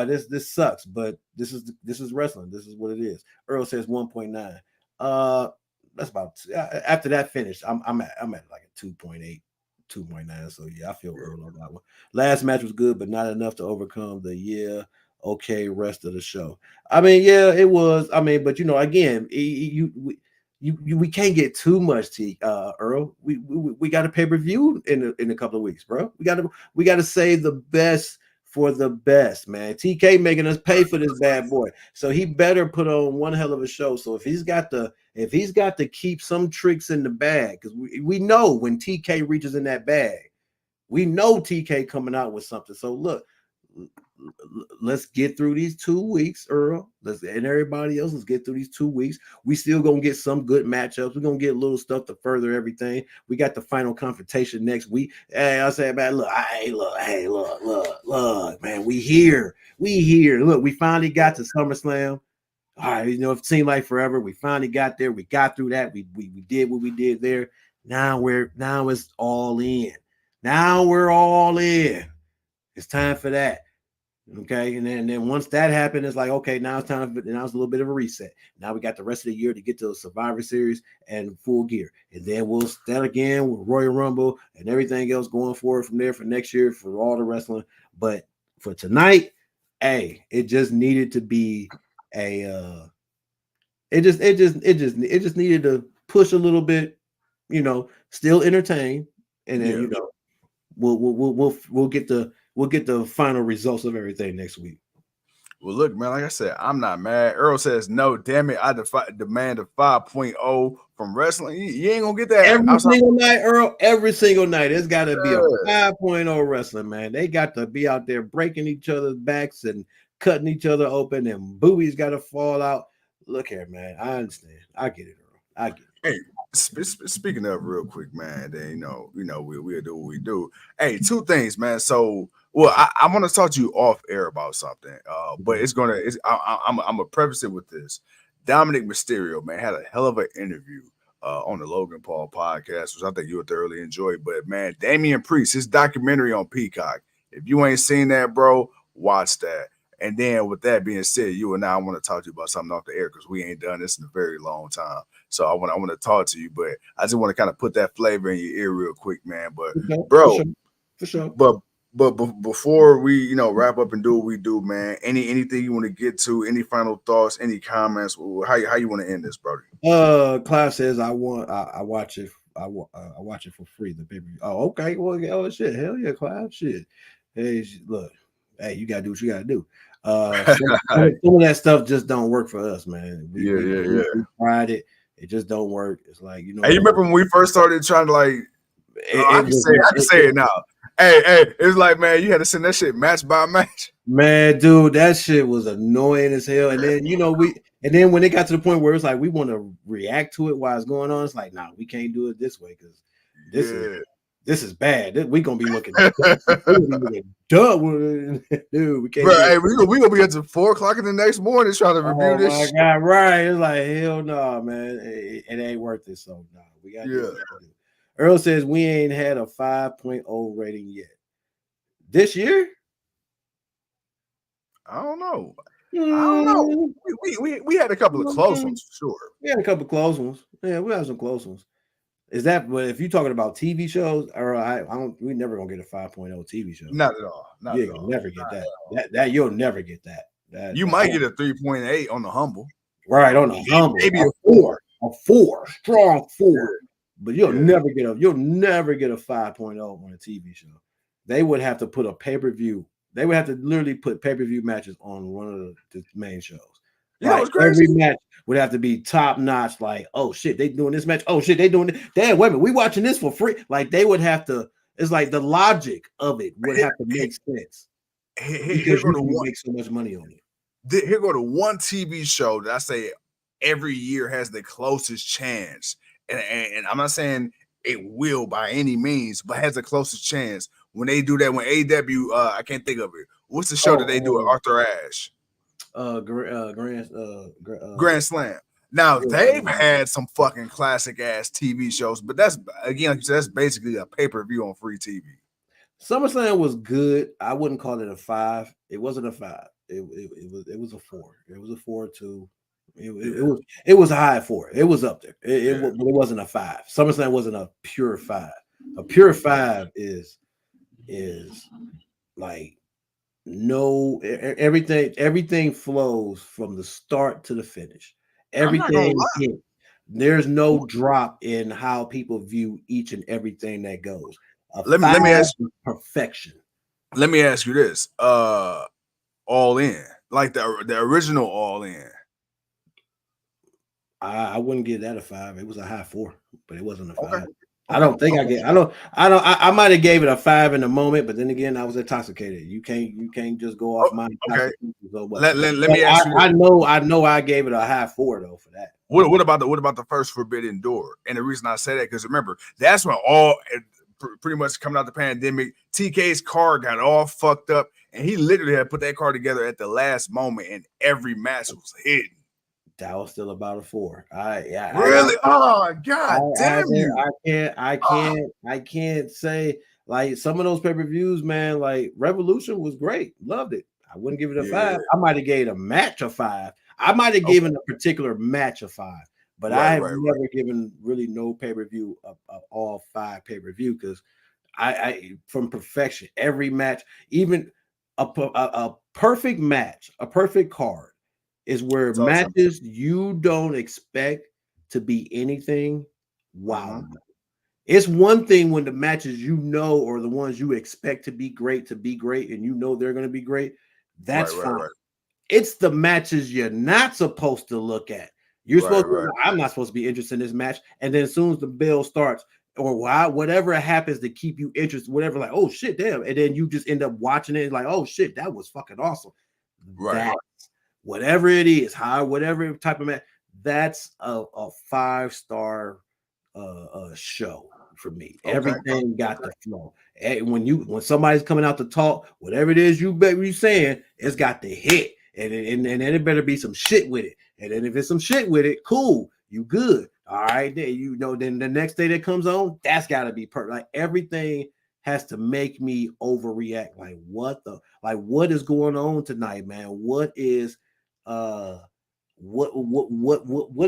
This sucks, but this is wrestling. This is what it is. Earl says 1.9. That's about after that finish. I'm at like a 2.8. 2.9. So yeah, I feel Earl on that one. Last match was good, but not enough to overcome the rest of the show. I mean, yeah, it was. I mean, but again, we can't get too much to Earl. We got a pay-per-view in a couple of weeks, bro. We got to save the best for the best, man. TK making us pay for this bad boy, so he better put on one hell of a show. So if he's got to keep some tricks in the bag, because we know when TK reaches in that bag, we know TK coming out with something. So look, let's get through these 2 weeks, Earl. And everybody else, let's get through these 2 weeks. We still gonna get some good matchups. We're gonna get little stuff to further everything. We got the final confrontation next week. Hey, I say, man, look, man, we here. Look, we finally got to SummerSlam. All right, it seemed like forever. We finally got there. We got through that. We did what we did there. Now it's all in. Now we're all in. It's time for that. Okay, and then once that happened, it's like, okay, now it's a little bit of a reset. Now we got the rest of the year to get to the Survivor Series and Full Gear, and then we'll start again with Royal Rumble and everything else going forward from there for next year for all the wrestling. But for tonight, hey, it just needed to be it just needed to push a little bit, still entertain, and then we'll get the final results of everything next week. Well, look, man, like I said, I'm not mad. Earl says, no, damn it. I demand a 5.0 from wrestling. You ain't going to get that. Every single night, Earl, every single night. It's got to be a 5.0 wrestling, man. They got to be out there breaking each other's backs and cutting each other open, and boobies got to fall out. Look here, man. I understand. I get it, Earl. I get it. Hey, speaking of real quick, man, then we'll do what we do. Hey, two things, man. So, well, I want to talk to you off air about something, but I'm gonna preface it with this. Dominic Mysterio, man, had a hell of an interview on the Logan Paul podcast, which I think you would thoroughly enjoy. But man, Damian Priest, his documentary on Peacock. If you ain't seen that, bro, watch that. And then with that being said, you and I want to talk to you about something off the air because we ain't done this in a very long time. So I want to talk to you, but I just want to kind of put that flavor in your ear real quick, man. But bro, for sure. But before we wrap up and do what we do, man, anything you want to get to, any final thoughts, any comments, how you want to end this, brother? Clive says I watch it. I watch it for free. The pay-per-view. Oh, okay. Well, shit. Hell yeah, Clive. Shit. Hey, look. Hey, you gotta do what you gotta do. Some of that stuff just don't work for us, man. We tried it. It just don't work. It's like, Hey, you remember when we first started trying to I can say it now. Hey, it's like, man, you had to send that shit match by match. Man, dude, that shit was annoying as hell. And then when it got to the point where it's like we want to react to it while it's going on, it's like, nah, we can't do it this way because this is bad. We gonna be looking dumb, dude. We can't. Bro, hey, we gonna be up to 4:00 in the next morning trying to review this. Oh my God, right? It's like hell no, man. It ain't worth it. So no, we got. Yeah. Earl says we ain't had a 5.0 rating yet this year. I don't know. We had a couple of close ones for sure. We had a couple of close ones. Yeah, we had some close ones. Is that, but if you're talking about TV shows, or we never gonna get a 5.0 TV show. Not at all. You'll never get that. That you'll never get that. You might get a 3.8 on the humble. Right, on the humble. Maybe a 4. A 4. Strong 4. But you'll never get a 5.0 on a TV show. They would have to put a pay-per-view. They would have to literally put pay-per-view matches on one of the main shows. Every match would have to be top notch. Like, oh shit, they doing this match. Oh shit, they doing it. Damn, wait a minute, we watching this for free. Like they would have to. It's like the logic of it would have to make sense because you make so much money on it. Here go to one TV show that I say every year has the closest chance, and I'm not saying it will by any means, but has the closest chance when they do that. When AEW, I can't think of it. What's the show that they do with Arthur Ashe? Grand Slam. Now they've had some fucking classic ass TV shows, but that's again, like you said, that's basically a pay-per-view on free TV. SummerSlam was good. I wouldn't call it a 5. It wasn't a 5. It was a 4. It was a 4 too. It was a high 4. It was up there. It wasn't a 5. SummerSlam wasn't a pure 5. A pure 5 is like no everything flows from the start to the finish. Everything there's no drop in how people view each and everything that goes. Let me ask you perfection. Let me ask you this. All In, like the original All In. I wouldn't give that a 5. It was a high 4, but it wasn't a 5. Okay. I don't think I might have gave it a 5 in the moment, but then again, I was intoxicated. You can't just go off my okay. Let me ask you. I know I gave it a high 4 though for that. What about the first Forbidden Door? And the reason I say that because remember that's when pretty much coming out the pandemic, TK's car got all fucked up, and he literally had to put that car together at the last moment, and every match was hidden. That was still about a 4. Really? Oh God damn you! I can't say like some of those pay-per-views, man. Like Revolution was great, loved it. I wouldn't give it a 5. I might have gave a match a 5. I might have given a particular match a 5, but I have never given really no pay-per-view all 5 pay-per-view because I from perfection every match, even a perfect match, a perfect card. Is where matches you don't expect to be anything. Wow. It's one thing when the matches or the ones you expect to be great, and you know they're going to be great. That's fine. Right. It's the matches you're not supposed to look at. You're supposed to. I'm not supposed to be interested in this match. And then as soon as the bell starts, or whatever happens to keep you interested, whatever, like, oh shit, damn, and then you just end up watching it like, oh shit, that was fucking awesome. Right. Whatever it is, whatever type of match, that's a 5-star show for me. Okay. Everything got the flow. When somebody's coming out to talk, whatever it is you saying, it's got the hit, and it better be some shit with it. And then if it's some shit with it, cool, you good. All right, then then the next day that comes on, that's got to be perfect. Like everything has to make me overreact. Like what is going on tonight, man? What is what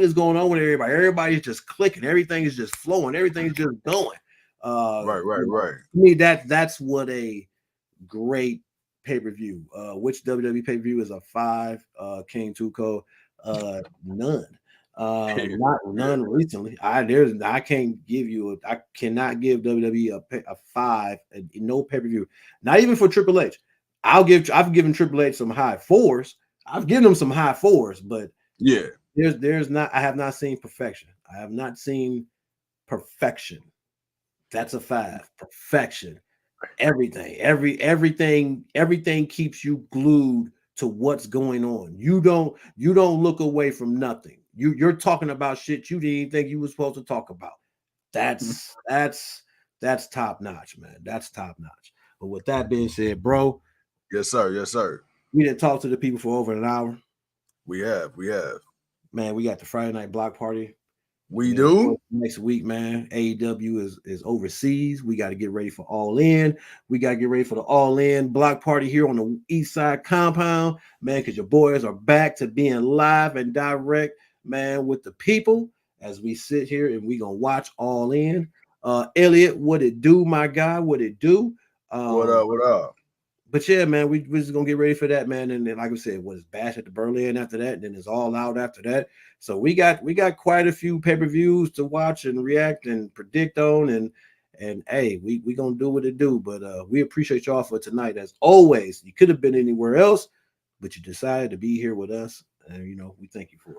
is going on with everybody? Everybody's just clicking. Everything is just flowing. Everything's just going. Right. To me, that's what a great pay-per-view. Which WWE pay-per-view is a 5? King Tuco, none. None recently. I cannot give WWE a 5, no pay-per-view. Not even for Triple H. I've given Triple H some high 4s. I've given him some high 4s, but yeah, there's not. I have not seen perfection. I have not seen perfection. That's a 5. Perfection. Everything keeps you glued to what's going on. You don't look away from nothing. You're talking about shit you didn't even think you were supposed to talk about. That's top notch, man. That's top notch. But with that being said, bro. Yes, sir. We didn't talk to the people for over an hour. We have. Man, we got the Friday night block party. We do next week, man. AEW is overseas. We got to get ready for All In. We got to get ready for the All In block party here on the East Side compound, man. Because your boys are back to being live and direct, man, with the people as we sit here and we gonna watch All In. Elliot, what it do, my guy? What it do? What up? But yeah, man, we're just gonna get ready for that, man. And then, like I said, was Bash at the Berlin after that, and then it's All Out after that. So we got quite a few pay-per-views to watch and react and predict on, and hey, we gonna do what it do. But we appreciate y'all for tonight. As always, you could have been anywhere else, but you decided to be here with us, and we thank you for it.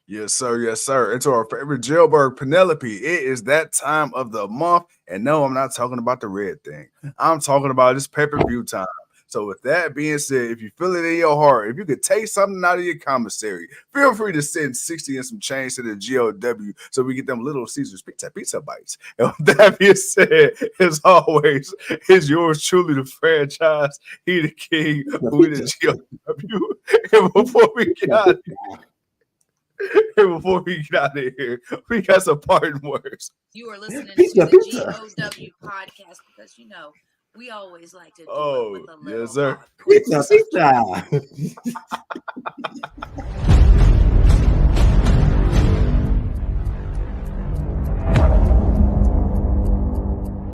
Yes, sir. And to our favorite jailbird, Penelope, it is that time of the month. And no, I'm not talking about the red thing. I'm talking about this pay-per-view time. So with that being said, if you feel it in your heart, if you could take something out of your commissary, feel free to send 60 and some change to the GOW so we get them Little Caesars pizza bites. And with that being said, as always, it's yours truly, the franchise. He the king, we the GOW. And before we get out of here, we got some parting words. You are listening to the GOW podcast because we always like to do it with a little yes, sir. Pizza.